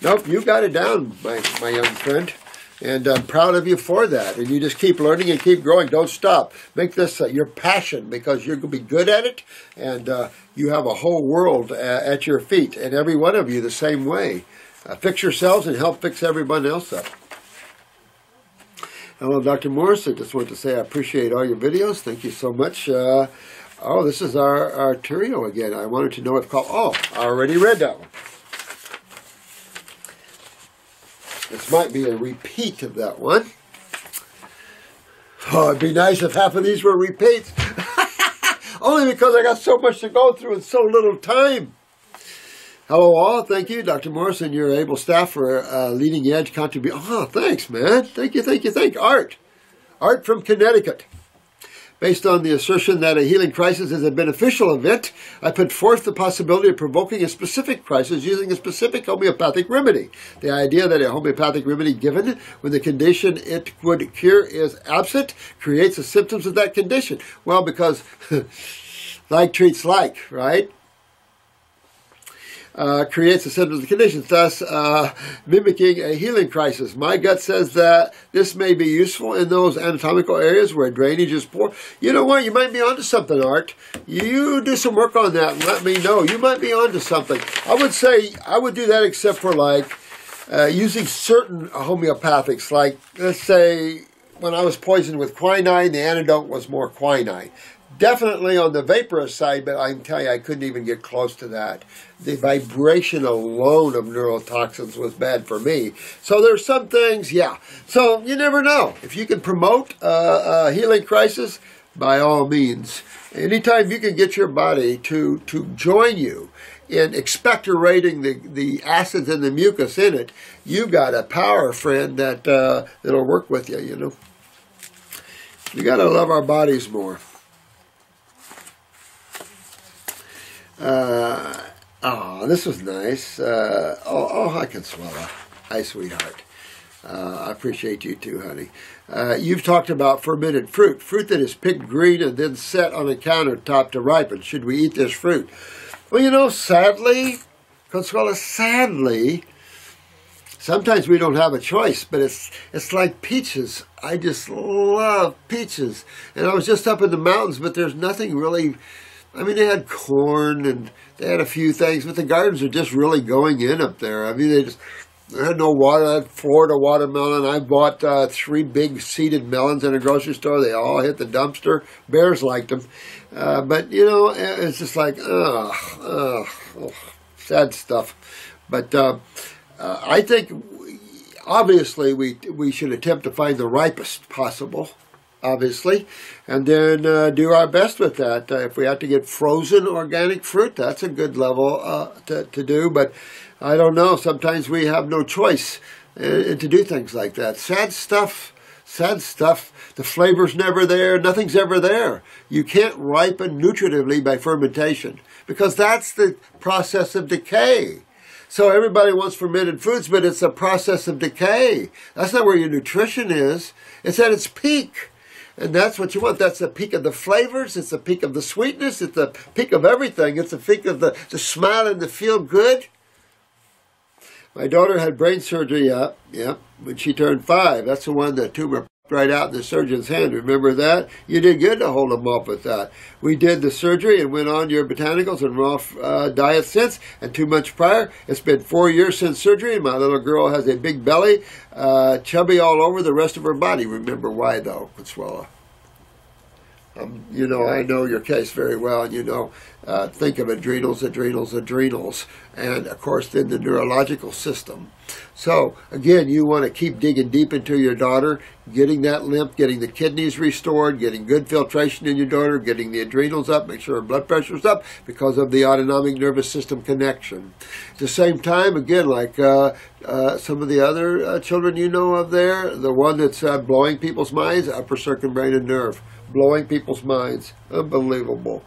S2: Nope, you got it down, my young friend, and I'm proud of you for that. And you just keep learning and keep growing. Don't stop. Make this your passion, because you're going to be good at it, and you have a whole world at your feet, and every one of you the same way. Fix yourselves and help fix everyone else up. Hello, Dr. Morris. I just want to say I appreciate all your videos. Thank you so much. Oh, this is our arterial again. I wanted to know what it's called. Oh, I already read that one. This might be a repeat of that one. Oh, it'd be nice if half of these were repeats. Only because I got so much to go through in so little time. Hello all. Thank you, Dr. Morris, and your able staff for leading edge contribution. Oh, thanks, man. Thank you. Art from Connecticut. Based on the assertion that a healing crisis is a beneficial event, I put forth the possibility of provoking a specific crisis using a specific homeopathic remedy. The idea that a homeopathic remedy given when the condition it would cure is absent creates the symptoms of that condition. Well, because like treats like, right? Creates the symptoms of the conditions, thus mimicking a healing crisis. My gut says that this may be useful in those anatomical areas where drainage is poor. You know what? You might be onto something, Art. You do some work on that and let me know. You might be onto something. I would say I would do that, except for like using certain homeopathics. Like, let's say when I was poisoned with quinine, the antidote was more quinine. Definitely on the vaporous side, but I can tell you I couldn't even get close to that. The vibration alone of neurotoxins was bad for me. So there's some things, yeah. So you never know. If you can promote a healing crisis, by all means. Anytime you can get your body to join you in expectorating the acids and the mucus in it, you got a power, friend, that'll work with you, you know. You got to love our bodies more. Oh, this was nice. I can swallow. Hi, sweetheart. I appreciate you too, honey. You've talked about fermented fruit that is picked green and then set on a countertop to ripen. Should we eat this fruit? Well, you know, sadly, Consuela, sadly, sometimes we don't have a choice, but it's like peaches. I just love peaches. And I was just up in the mountains, but there's nothing really. I mean, they had corn and they had a few things, but the gardens are just really going in up there. I mean, I had no water. I had Florida watermelon. I bought 3 big seeded melons in a grocery store. They all hit the dumpster. Bears liked them. But, you know, it's just like, sad stuff. But I think, obviously, we should attempt to find the ripest possible, obviously, and then do our best with that. If we have to get frozen organic fruit, that's a good level to do. But I don't know. Sometimes we have no choice to do things like that. Sad stuff. Sad stuff. The flavor's never there. Nothing's ever there. You can't ripen nutritively by fermentation because that's the process of decay. So everybody wants fermented foods, but it's a process of decay. That's not where your nutrition is. It's at its peak. And that's what you want. That's the peak of the flavors. It's the peak of the sweetness. It's the peak of everything. It's the peak of the smile and the feel good. My daughter had brain surgery, when she turned 5. That's the one that tumor right out in the surgeon's hand. Remember that? You did good to hold them up with that. We did the surgery and went on your botanicals and raw diet since. And 2 months prior, it's been 4 years since surgery. And my little girl has a big belly, chubby all over the rest of her body. Remember why, though, Consuela? You know, I know your case very well, and you know, think of adrenals, and of course then the neurological system. So again, you want to keep digging deep into your daughter, getting that lymph, getting the kidneys restored, getting good filtration in your daughter, getting the adrenals up, make sure her blood pressure's up because of the autonomic nervous system connection. At the same time, again, like some of the other children you know of there, the one that's blowing people's minds, upper circumbrain nerve. Blowing people's minds. Unbelievable.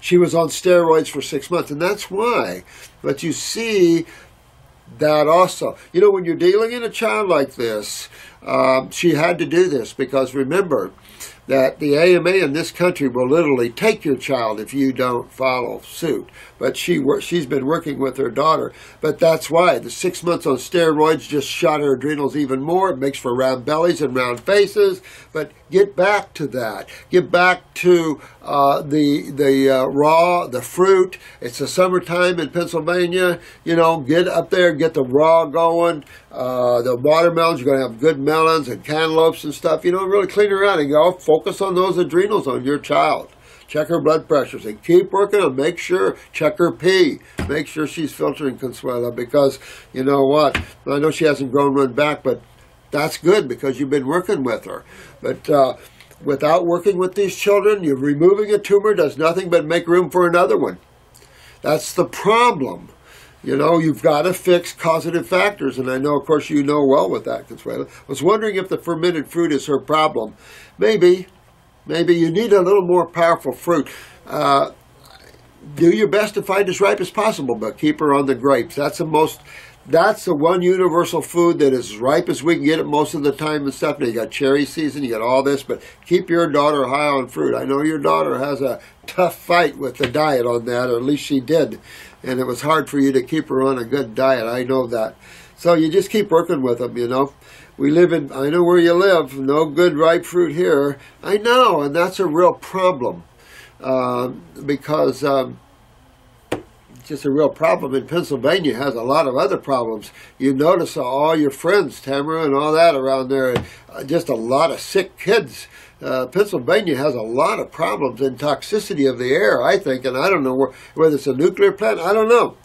S2: She was on steroids for 6 months, and that's why. But you see that also. You know, when you're dealing in a child like this, she had to do this because remember that the AMA in this country will literally take your child if you don't follow suit. But she's been working with her daughter. But that's why. The 6 months on steroids just shot her adrenals even more. It makes for round bellies and round faces. But get back to that. Get back to the raw, the fruit. It's the summertime in Pennsylvania. You know, get up there, get the raw going. The watermelons, you're going to have good melons and cantaloupes and stuff. You know, really clean her out and go focus on those adrenals on your child. Check her blood pressures and keep working on. Make sure, check her pee. Make sure she's filtering, Consuela, because you know what? I know she hasn't run back, but that's good because you've been working with her. But without working with these children, you're removing a tumor does nothing but make room for another one. That's the problem. You know, you've got to fix causative factors, and I know, of course, you know well with that, Consuela. I was wondering if the fermented fruit is her problem. Maybe you need a little more powerful fruit. Do your best to find as ripe as possible, but keep her on the grapes. That's the one universal food that is as ripe as we can get it most of the time and stuff. Now, you got cherry season, you got all this, but keep your daughter high on fruit. I know your daughter has a tough fight with the diet on that, or at least she did. And it was hard for you to keep her on a good diet. I know that. So you just keep working with them, you know. I know where you live. No good ripe fruit here. I know, and that's a real problem. Because it's just a real problem. In Pennsylvania has a lot of other problems. You notice all your friends, Tamara and all that around there, just a lot of sick kids. Pennsylvania has a lot of problems in toxicity of the air, I think, and I don't know whether it's a nuclear plant. I don't know.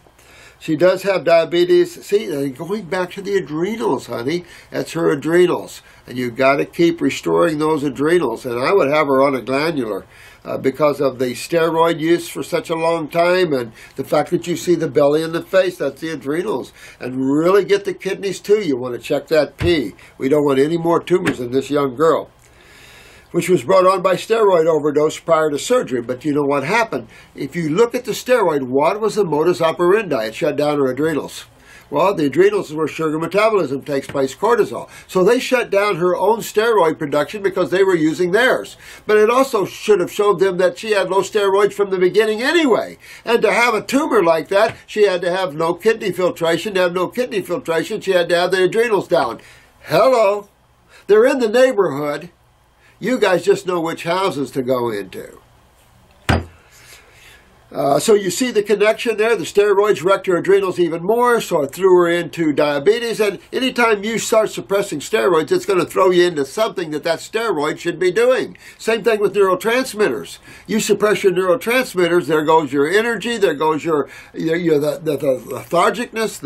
S2: She does have diabetes. See, going back to the adrenals, honey. That's her adrenals. And you've got to keep restoring those adrenals. And I would have her on a glandular because of the steroid use for such a long time and the fact that you see the belly and the face, that's the adrenals. And really get the kidneys too. You want to check that pee. We don't want any more tumors in this young girl, which was brought on by steroid overdose prior to surgery. But you know what happened? If you look at the steroid, what was the modus operandi? It shut down her adrenals. Well, the adrenals is where sugar metabolism takes place, cortisol. So they shut down her own steroid production because they were using theirs. But it also should have showed them that she had low steroids from the beginning anyway. And to have a tumor like that, she had to have no kidney filtration. To have no kidney filtration, she had to have the adrenals down. Hello. They're in the neighborhood. You guys just know which houses to go into. So you see the connection there. The steroids wrecked her adrenals even more, so it threw her into diabetes. And anytime you start suppressing steroids, it's going to throw you into something that steroid should be doing. Same thing with neurotransmitters. You suppress your neurotransmitters, there goes your energy, there goes the lethargicness,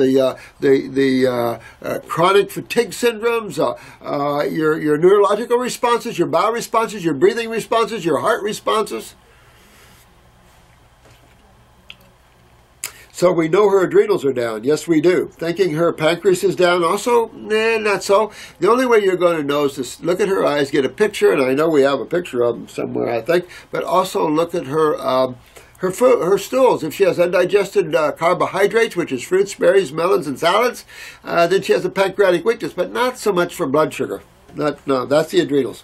S2: the chronic fatigue syndromes, your neurological responses, your bowel responses, your breathing responses, your heart responses. So we know her adrenals are down. Yes, we do. Thinking her pancreas is down also? Nah, not so. The only way you're going to know is to look at her eyes, get a picture, and I know we have a picture of them somewhere, I think, but also look at her stools. If she has undigested carbohydrates, which is fruits, berries, melons, and salads, then she has a pancreatic weakness, but not so much for blood sugar. No, that's the adrenals.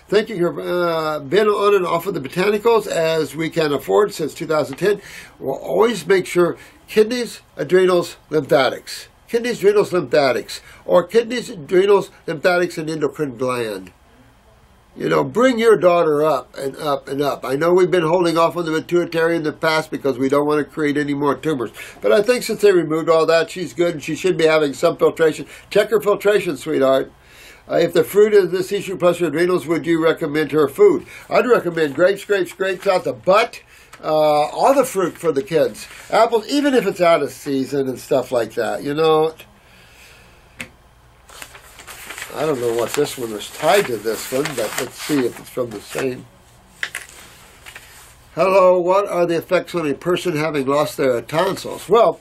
S2: Thinking her been on and off of the botanicals as we can afford since 2010. We'll always make sure kidneys, adrenals, lymphatics. Kidneys, adrenals, lymphatics. Or kidneys, adrenals, lymphatics, and endocrine gland. You know, bring your daughter up and up and up. I know we've been holding off on the pituitary in the past because we don't want to create any more tumors. But I think since they removed all that, she's good and she should be having some filtration. Check her filtration, sweetheart. If the fruit is this issue plus her adrenals, would you recommend her food? I'd recommend grapes out the butt. All the fruit for the kids. Apples, even if it's out of season and stuff like that. You know, I don't know what this one was tied to this one, but let's see if it's from the same. Hello, what are the effects on a person having lost their tonsils? Well,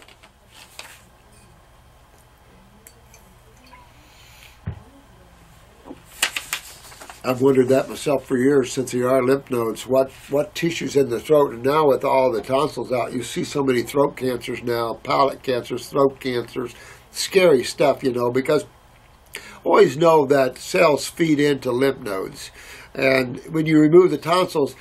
S2: I've wondered that myself for years since there are lymph nodes. What tissues in the throat? And now with all the tonsils out, you see so many throat cancers now, palate cancers, throat cancers. Scary stuff, you know, because always know that cells feed into lymph nodes. And when you remove the tonsils,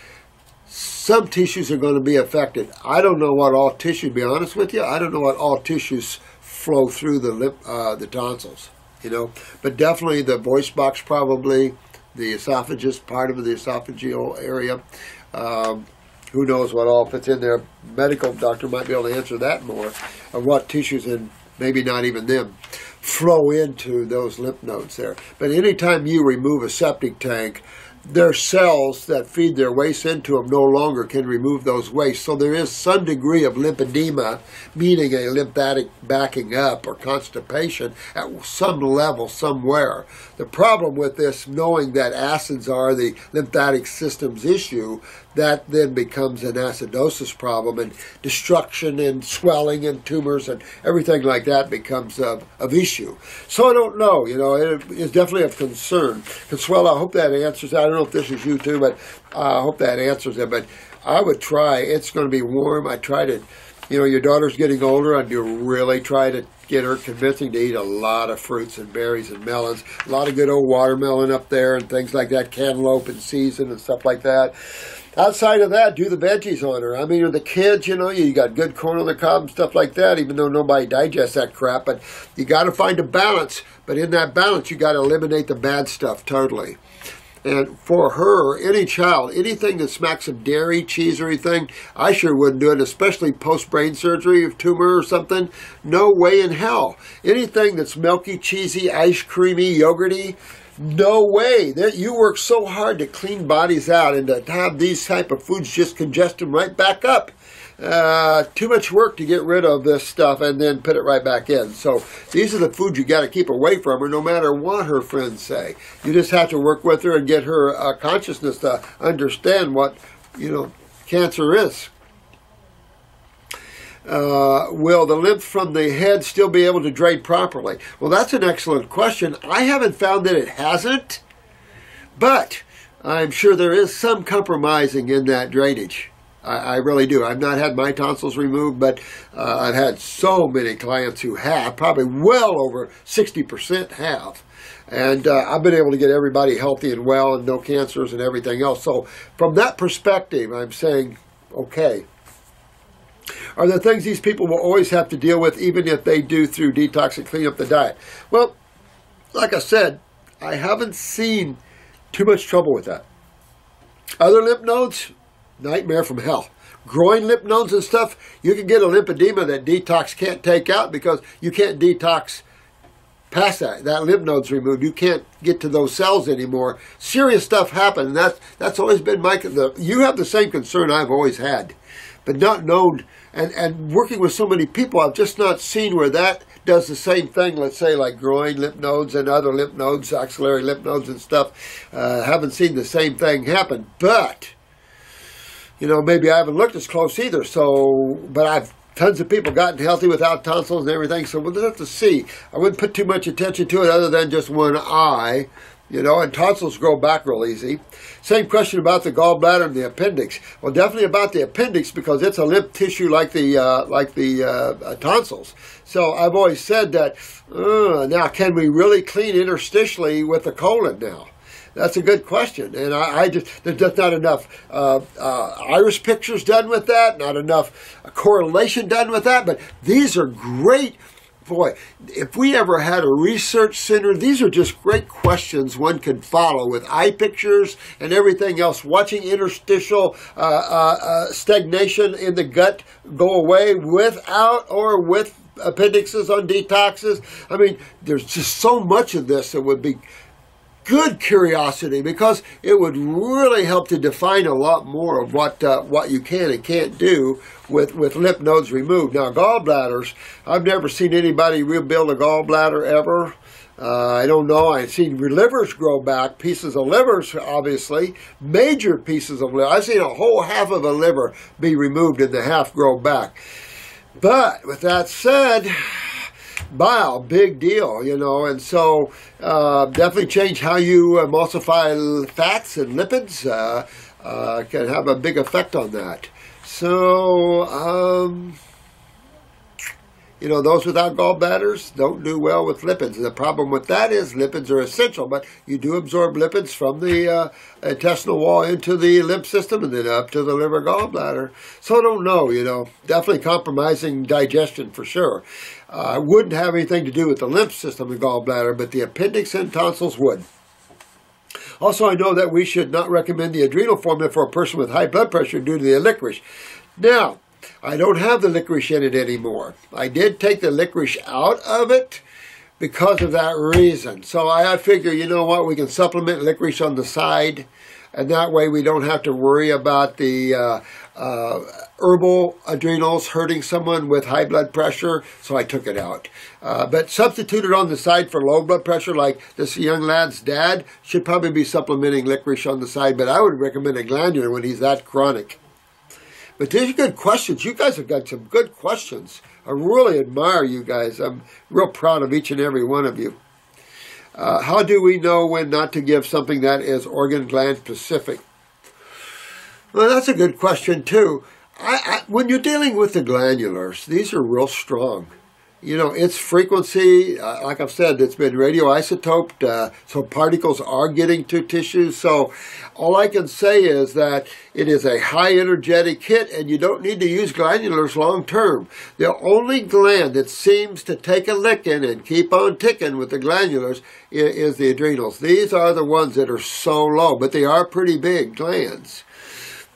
S2: some tissues are going to be affected. I don't know what all tissue, to be honest with you, I don't know what all tissues flow through the tonsils, you know. But definitely the voice box probably, the esophagus, part of the esophageal area. Who knows what all fits in there. Medical doctor might be able to answer that more, of what tissues, and maybe not even them, flow into those lymph nodes there. But anytime you remove a septic tank, their cells that feed their waste into them no longer can remove those wastes. So there is some degree of lymphedema, meaning a lymphatic backing up or constipation at some level somewhere. The problem with this, knowing that acids are the lymphatic system's issue, that then becomes an acidosis problem, and destruction and swelling and tumors and everything like that becomes of issue. So I don't know, you know, it is definitely of concern. Consuelo, I hope that answers that. I don't know if this is you too, but I hope that answers it. But I would try, it's going to be warm. I try to, you know, your daughter's getting older, and you really try to get her convincing to eat a lot of fruits and berries and melons, a lot of good old watermelon up there and things like that, cantaloupe in season and stuff like that. Outside of that, do the veggies on her. I mean, with the kids, you know, you got good corn on the cob and stuff like that, even though nobody digests that crap. But you got to find a balance. But in that balance, you got to eliminate the bad stuff totally. And for her, any child, anything that smacks of dairy, cheese, or anything, I sure wouldn't do it, especially post-brain surgery of tumor or something. No way in hell. Anything that's milky, cheesy, ice creamy, yogurty, no way. You work so hard to clean bodies out, and to have these type of foods just congest them right back up. Too much work to get rid of this stuff and then put it right back in. So these are the foods you got to keep away from her, no matter what her friends say. You just have to work with her and get her consciousness to understand what, you know, cancer is. Will the lymph from the head still be able to drain properly? Well, that's an excellent question. I haven't found that it hasn't, but I'm sure there is some compromising in that drainage. I really do. I've not had my tonsils removed, but I've had so many clients who have, probably well over 60% have. And I've been able to get everybody healthy and well and no cancers and everything else. So from that perspective, I'm saying, okay. Are there things these people will always have to deal with, even if they do through detox and clean up the diet? Well, like I said, I haven't seen too much trouble with that. Other lymph nodes, nightmare from hell. Growing lymph nodes and stuff, you can get a lymphedema that detox can't take out because you can't detox past that. That lymph node's removed. You can't get to those cells anymore. Serious stuff happened. And that's always been you have the same concern I've always had, but not known. And working with so many people, I've just not seen where that does the same thing. Let's say like groin lymph nodes and other lymph nodes, axillary lymph nodes and stuff. Haven't seen the same thing happen, but maybe I haven't looked as close either. But tons of people gotten healthy without tonsils and everything, so we'll just have to see. I wouldn't put too much attention to it other than just one eye, and tonsils grow back real easy. Same question about the gallbladder and the appendix. Well, definitely about the appendix because it's a lymph tissue like the tonsils. So I've always said that, now can we really clean interstitially with the colon now? That's a good question, and there's just not enough iris pictures done with that, not enough correlation done with that, but these are great. Boy, if we ever had a research center, these are just great questions one could follow with eye pictures and everything else. Watching interstitial stagnation in the gut go away without or with appendixes on detoxes. I mean, there's just so much of this that would be good curiosity because it would really help to define a lot more of what you can and can't do with lymph nodes removed. Now, gallbladders, I've never seen anybody rebuild a gallbladder ever. I don't know. I've seen livers grow back, pieces of livers, obviously, major pieces of liver. I've seen a whole half of a liver be removed and the half grow back. But with that said, bile, big deal, and so definitely change how you emulsify fats and lipids can have a big effect on that. So, those without gallbladders don't do well with lipids. The problem with that is lipids are essential, but you do absorb lipids from the intestinal wall into the lymph system and then up to the liver gallbladder. So I don't know, definitely compromising digestion for sure. Wouldn't have anything to do with the lymph system and gallbladder, but the appendix and tonsils would. Also, I know that we should not recommend the adrenal formula for a person with high blood pressure due to the licorice. Now, I don't have the licorice in it anymore. I did take the licorice out of it because of that reason. So I figure, we can supplement licorice on the side, and that way we don't have to worry about the herbal adrenals hurting someone with high blood pressure, so I took it out. But substituted on the side for low blood pressure, like this young lad's dad, should probably be supplementing licorice on the side, but I would recommend a glandular when he's that chronic. But these are good questions. You guys have got some good questions. I really admire you guys. I'm real proud of each and every one of you. How do we know when not to give something that is organ gland specific? Well, that's a good question too. When you're dealing with the glandulars, these are real strong. Its frequency, like I've said, it's been radioisotoped, so particles are getting to tissues. So all I can say is that it is a high energetic hit, and you don't need to use glandulars long term. The only gland that seems to take a licking and keep on ticking with the glandulars is the adrenals. These are the ones that are so low, but they are pretty big glands.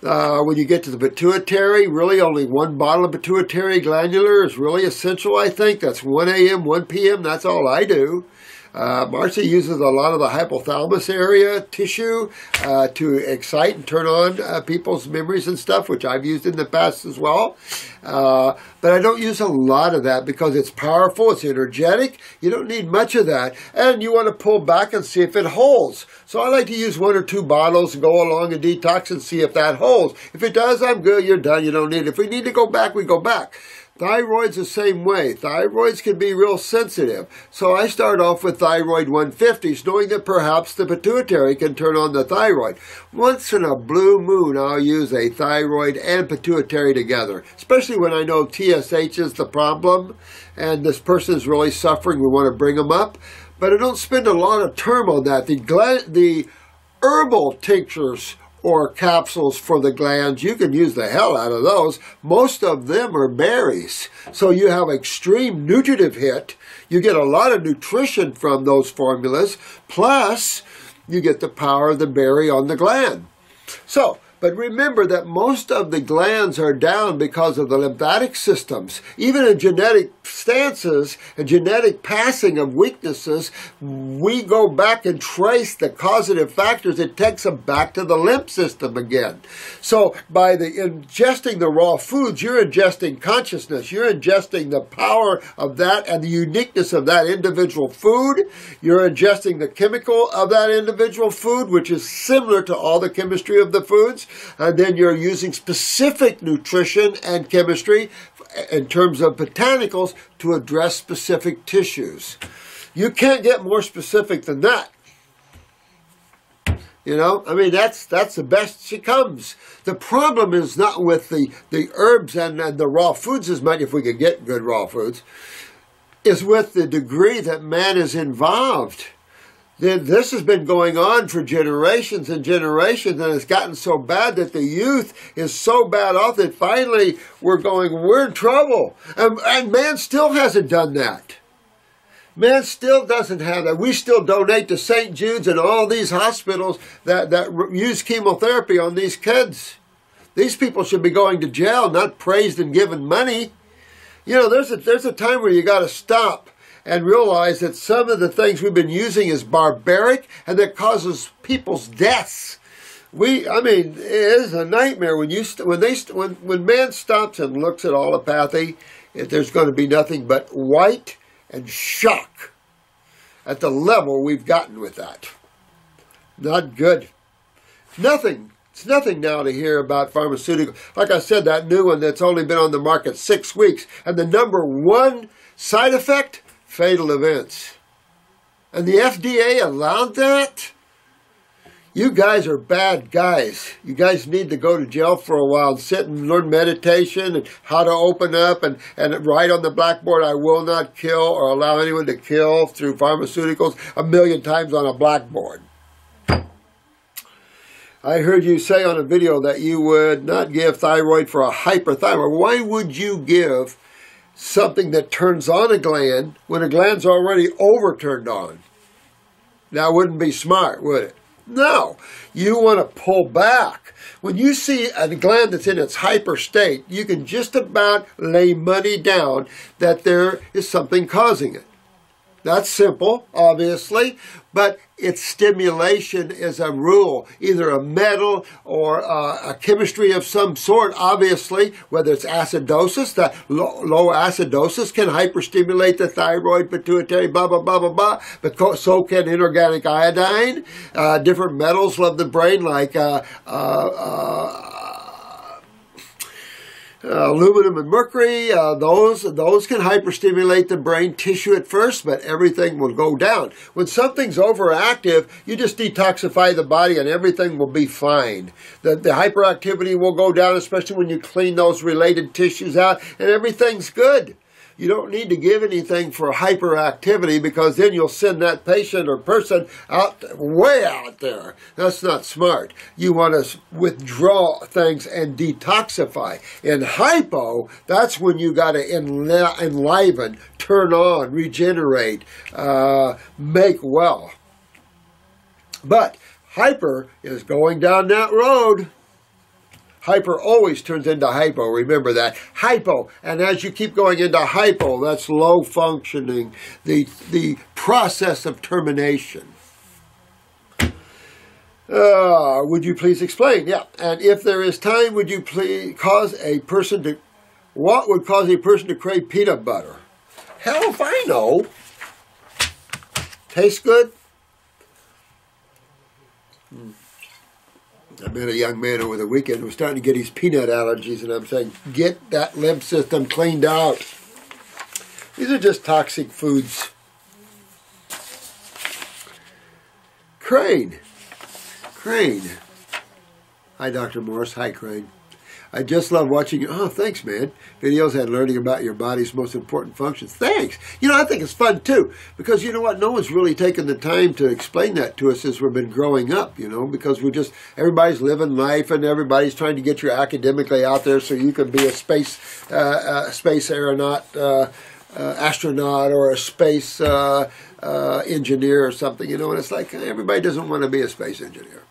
S2: When you get to the pituitary, really only one bottle of pituitary glandular is really essential, I think. That's 1 a.m., 1 p.m., that's all I do. Marcy uses a lot of the hypothalamus area tissue to excite and turn on people's memories and stuff, which I've used in the past as well. But I don't use a lot of that because it's powerful, it's energetic. You don't need much of that. And you want to pull back and see if it holds. So I like to use 1 or 2 bottles, go along and detox and see if that holds. If it does, I'm good, you're done, you don't need it. If we need to go back, we go back. Thyroid's the same way. Thyroids can be real sensitive. So I start off with thyroid 150s, knowing that perhaps the pituitary can turn on the thyroid. Once in a blue moon, I'll use a thyroid and pituitary together, especially when I know TSH is the problem and this person is really suffering. We want to bring them up. But I don't spend a lot of term on that. The herbal tinctures or capsules for the glands, you can use the hell out of those. Most of them are berries. So you have extreme nutritive hit. You get a lot of nutrition from those formulas. Plus, you get the power of the berry on the gland. So, But remember that most of the glands are down because of the lymphatic systems. Even in genetic stances and genetic passing of weaknesses, we go back and trace the causative factors. It takes them back to the lymph system again. So by ingesting the raw foods, you're ingesting consciousness. You're ingesting the power of that and the uniqueness of that individual food. You're ingesting the chemical of that individual food, which is similar to all the chemistry of the foods. And then you're using specific nutrition and chemistry in terms of botanicals to address specific tissues. You can't get more specific than that. You know, I mean, that's the best she comes. The problem is not with the herbs and the raw foods as much, if we could get good raw foods, is with the degree that man is involved. This has been going on for generations and generations, and it's gotten so bad that the youth is so bad off that finally we're in trouble. And man still hasn't done that. Man still doesn't have that. We still donate to St. Jude's and all these hospitals that use chemotherapy on these kids. These people should be going to jail, not praised and given money. You know, there's a time where you got to stop and realize that some of the things we've been using is barbaric and that causes people's deaths. I mean, it is a nightmare when man stops and looks at allopathy. There's going to be nothing but white and shock at the level we've gotten with that. Not good. Nothing. It's nothing now to hear about pharmaceuticals. Like I said, that new one that's only been on the market 6 weeks, and the number one side effect, fatal events. And the FDA allowed that? You guys are bad guys. You guys need to go to jail for a while and sit and learn meditation and how to open up and write on the blackboard, I will not kill or allow anyone to kill through pharmaceuticals 1,000,000 times on a blackboard. I heard you say on a video that you would not give thyroid for a hyperthyroid. Why would you give something that turns on a gland when a gland's already overturned on? That wouldn't be smart, would it? No. You want to pull back. When you see a gland that's in its hyper state, you can just about lay money down that there is something causing it. That's simple, obviously, but its stimulation is a rule, either a metal or a chemistry of some sort, obviously, whether it's acidosis, that low acidosis can hyperstimulate the thyroid, pituitary, blah, blah, blah, blah, blah, but so can inorganic iodine. Different metals love the brain, like aluminum and mercury, those can hyperstimulate the brain tissue at first, but everything will go down. When something's overactive, you just detoxify the body and everything will be fine. The hyperactivity will go down, especially when you clean those related tissues out, and everything's good. You don't need to give anything for hyperactivity because then you'll send that patient or person way out there. That's not smart. You want to withdraw things and detoxify. In hypo, that's when you got to enliven, turn on, regenerate, make well. But hyper is going down that road. Hyper always turns into hypo. Remember that. Hypo. And as you keep going into hypo, that's low functioning, the process of termination. Would you please explain? Yeah. And if there is time, would you please what would cause a person to crave peanut butter? Hell if I know. Tastes good? I met a young man over the weekend who was starting to get his peanut allergies, and I'm saying, get that lymph system cleaned out. These are just toxic foods. Crane. Hi, Dr. Morris. Hi, Crane. I just love watching you. Oh, thanks, man. Videos and learning about your body's most important functions. Thanks. You know, I think it's fun, too. Because, you know what? No one's really taken the time to explain that to us as we've been growing up, you know, because everybody's living life and everybody's trying to get you academically out there so you can be a space aeronaut, astronaut, or a space engineer or something, you know. And it's like everybody doesn't want to be a space engineer.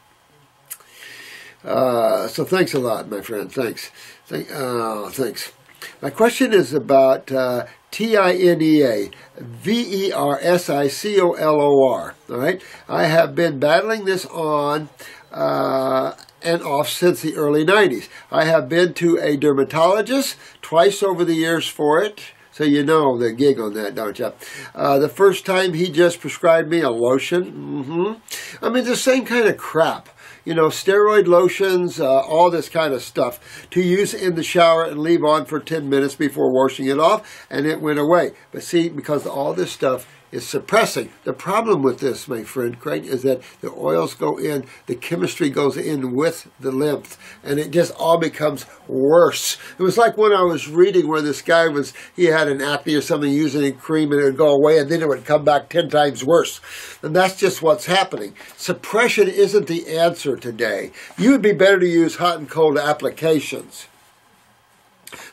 S2: So thanks a lot, my friend. Thanks. Thanks. My question is about TINEA, VERSICOLOR. All right. I have been battling this on and off since the early 90s. I have been to a dermatologist twice over the years for it. So you know the gig on that, don't you? The first time he just prescribed me a lotion. I mean, the same kind of crap. You know, steroid lotions, all this kind of stuff to use in the shower and leave on for 10 minutes before washing it off, and it went away. But see, because all this stuff is suppressing. The problem with this, my friend Craig, is that the oils go in, the chemistry goes in with the lymph, and it just all becomes worse. It was like when I was reading where this guy he had an acne or something, using a cream, and it would go away, and then it would come back 10 times worse. And that's just what's happening. Suppression isn't the answer today. You would be better to use hot and cold applications.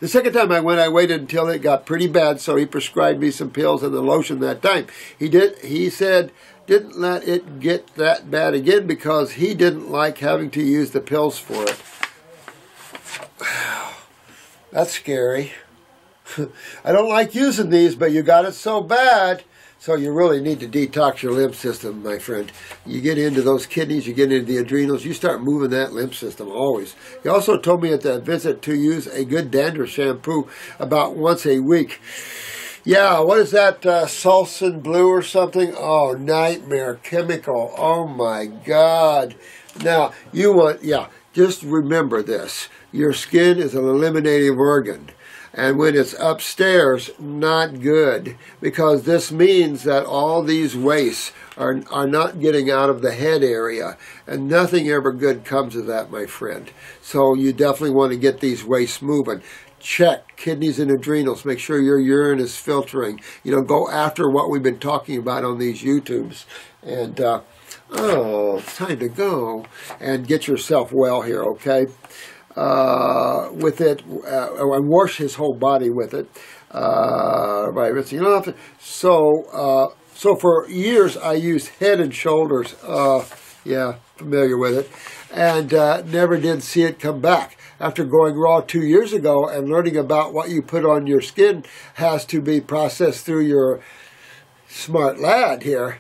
S2: The second time I went, I waited until it got pretty bad, so he prescribed me some pills and the lotion that time. He said, didn't let it get that bad again because he didn't like having to use the pills for it. That's scary. I don't like using these, but you got it so bad. So you really need to detox your lymph system, my friend. You get into those kidneys, you get into the adrenals, you start moving that lymph system always. He also told me at that visit to use a good dandruff shampoo about once a week. Yeah, what is that, Sulson Blue or something? Oh, nightmare chemical. Oh, my God. Now, just remember this. Your skin is an eliminative organ. And when it's upstairs, not good, because this means that all these wastes are not getting out of the head area, and nothing ever good comes of that, my friend. So you definitely want to get these wastes moving. Check kidneys and adrenals. Make sure your urine is filtering. You know, go after what we've been talking about on these YouTubes. And, it's time to go and get yourself well here, okay? With it, and wash his whole body with it by rinsing it off. So for years I used Head and Shoulders. Yeah, familiar with it, and never did see it come back. After going raw 2 years ago and learning about what you put on your skin has to be processed through your smart lad here.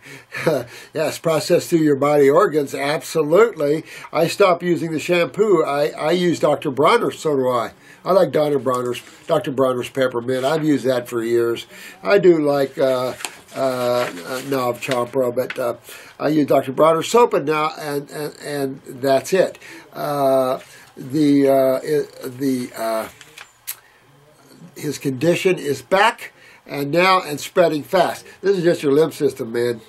S2: Yes, processed through your body organs, absolutely. I stopped using the shampoo. I use Dr. Bronner's, so do I. I like Dr. Bronner's peppermint. I've used that for years. I do like Nav Chopra, but I use Dr. Bronner's soap now, and that's it. His condition is back. And spreading fast. This is just your lymph system, man.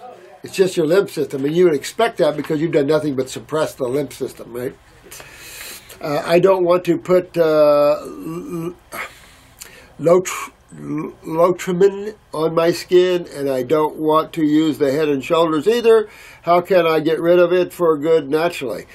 S2: It's just your lymph system. And you would expect that because you've done nothing but suppress the lymph system, right? I don't want to put Lotrimin on my skin, and I don't want to use the Head and Shoulders either. How can I get rid of it for good naturally?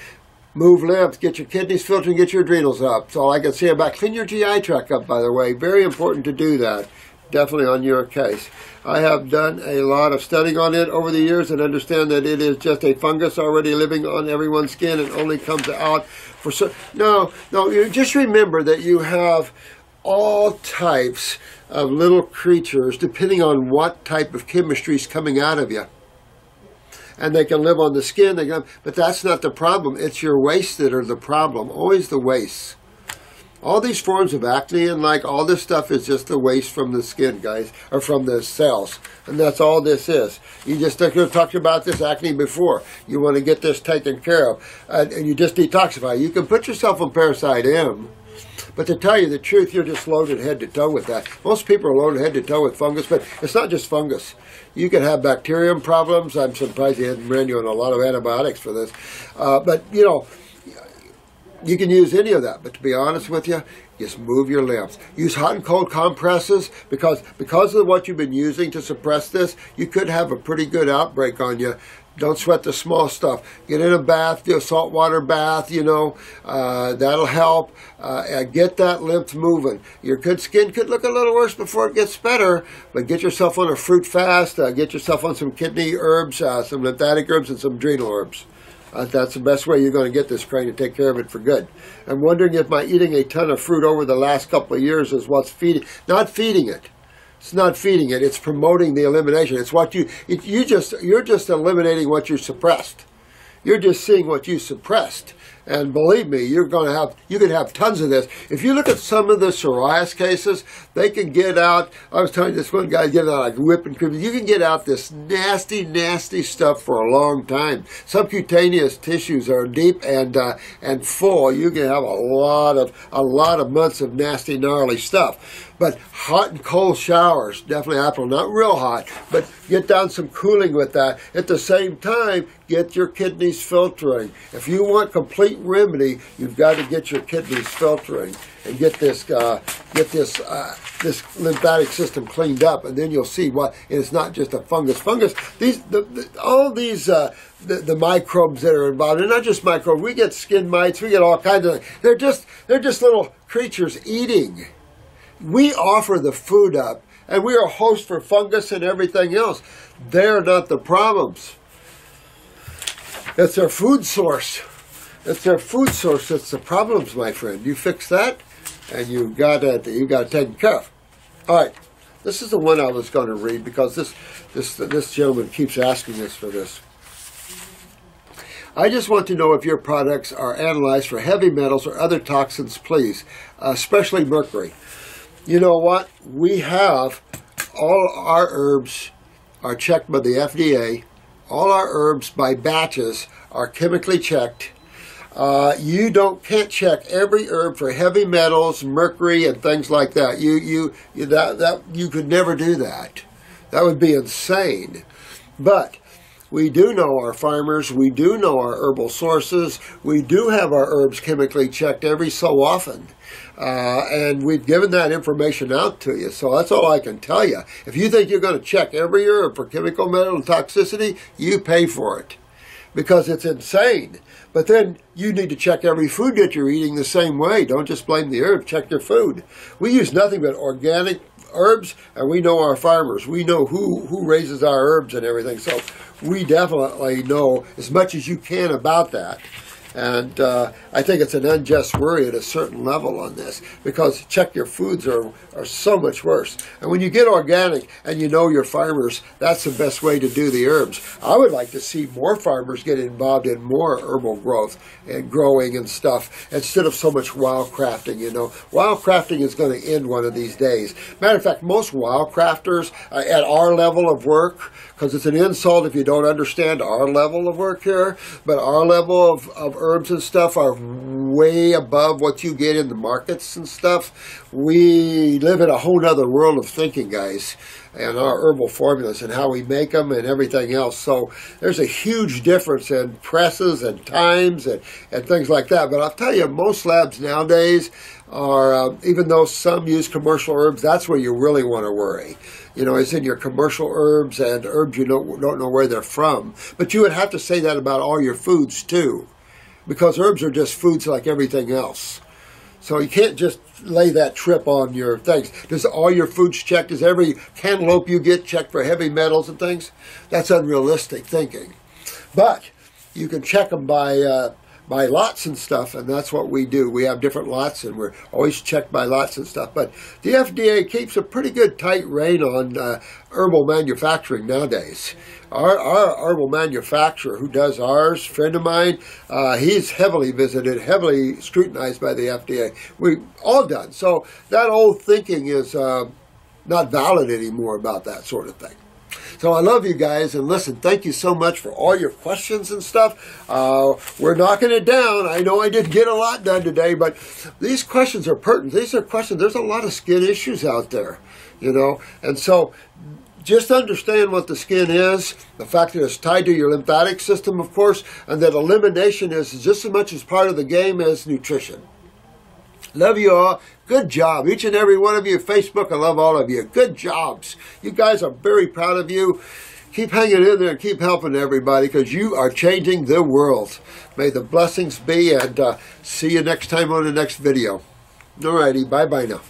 S2: Move lymph, get your kidneys filtered, get your adrenals up. That's all I can say about clean your GI tract up, by the way. Very important to do that. Definitely on your case. I have done a lot of studying on it over the years and understand that it is just a fungus already living on everyone's skin and only comes out for No, you just remember that you have all types of little creatures depending on what type of chemistry is coming out of you. And they can live on the skin, but that's not the problem. It's your wastes that are the problem. Always the wastes. All these forms of acne and all this stuff is just the waste from the skin, guys, or from the cells. And that's all this is. You just talked about this acne before. You want to get this taken care of. And you just detoxify. You can put yourself on Parasite M. But to tell you the truth, you're just loaded head to toe with that. Most people are loaded head to toe with fungus, but it's not just fungus. You can have bacterium problems. I'm surprised he hadn't ran you on a lot of antibiotics for this. But, you can use any of that, but to be honest with you, just move your lymph. Use hot and cold compresses because of what you've been using to suppress this, you could have a pretty good outbreak on you. Don't sweat the small stuff. Get in a bath, do a saltwater bath, that'll help. Get that lymph moving. Your good skin could look a little worse before it gets better, but get yourself on a fruit fast. Get yourself on some kidney herbs, some lymphatic herbs, and some adrenal herbs. That's the best way you're going to get this crane and take care of it for good. I'm wondering if my eating a ton of fruit over the last couple of years is what's feeding, not feeding it. It's not feeding it. It's promoting the elimination. It's what you're just eliminating what you suppressed. You're just seeing what you suppressed. And believe me, you can have tons of this. If you look at some of the psoriasis cases, they can get out, I was telling this one guy, getting out like whipping cream. You can get out this nasty, nasty stuff for a long time. Subcutaneous tissues are deep and full. You can have a lot of months of nasty, gnarly stuff. But hot and cold showers, definitely optimal. Not real hot, but get down some cooling with that. At the same time, get your kidneys filtering. If you want complete remedy, you've got to get your kidneys filtering and get this lymphatic system cleaned up, and then you'll see what it's not just a fungus. All these the microbes that are involved. They're not just microbes. We get skin mites. We get all kinds of things. They're just little creatures eating. We offer the food up, and we are host for fungus and everything else. They're not the problems. It's their food source. It's their food source that's the problems, my friend. You fix that, and you got it taken care of. All right, this is the one I was going to read because this gentleman keeps asking us for this. I just want to know if your products are analyzed for heavy metals or other toxins, please, especially mercury. You know what? We have all our herbs are checked by the FDA. All our herbs by batches are chemically checked. You can't check every herb for heavy metals, mercury, and things like that. You could never do that. That would be insane. But we do know our farmers. We do know our herbal sources. We do have our herbs chemically checked every so often. And we've given that information out to you. So that's all I can tell you. If you think you're going to check every herb for chemical, metal, and toxicity, you pay for it. Because it's insane. But then you need to check every food that you're eating the same way. Don't just blame the herb. Check your food. We use nothing but organic herbs, and we know our farmers. We know who raises our herbs and everything. So we definitely know as much as you can about that. And I think it's an unjust worry at a certain level on this, because check your foods are so much worse. And when you get organic and you know your farmers, that's the best way to do the herbs. I would like to see more farmers get involved in more herbal growth and growing and stuff instead of so much wildcrafting, you know. Wildcrafting is going to end one of these days. Matter of fact, most wildcrafters at our level of work, because it's an insult if you don't understand our level of work here, but our level of herbs and stuff are way above what you get in the markets and stuff. We live in a whole other world of thinking, guys, and our herbal formulas and how we make them and everything else. So there's a huge difference in presses and times and things like that. But I'll tell you, most labs nowadays are, even though some use commercial herbs, that's where you really want to worry. You know, it's in your commercial herbs and herbs you don't know where they're from. But you would have to say that about all your foods too, because herbs are just foods like everything else. So you can't just lay that trip on your things. Does all your foods checked? Is every cantaloupe you get checked for heavy metals and things? That's unrealistic thinking. But you can check them by lots and stuff, and that's what we do. We have different lots, and we're always checked by lots and stuff. But the FDA keeps a pretty good tight rein on herbal manufacturing nowadays. Our herbal manufacturer who does ours, friend of mine, he's heavily visited, heavily scrutinized by the FDA. We've all done. So that old thinking is not valid anymore about that sort of thing. So I love you guys, and listen, thank you so much for all your questions and stuff. We're knocking it down. I know I didn't get a lot done today, but these questions are pertinent. These are questions. There's a lot of skin issues out there, you know, and so just understand what the skin is, the fact that it's tied to your lymphatic system, of course, and that elimination is just as much as part of the game as nutrition. Love you all. Good job. Each and every one of you. Facebook, I love all of you. Good jobs. You guys are very proud of you. Keep hanging in there and keep helping everybody, because you are changing the world. May the blessings be, and see you next time on the next video. Alrighty. Bye-bye now.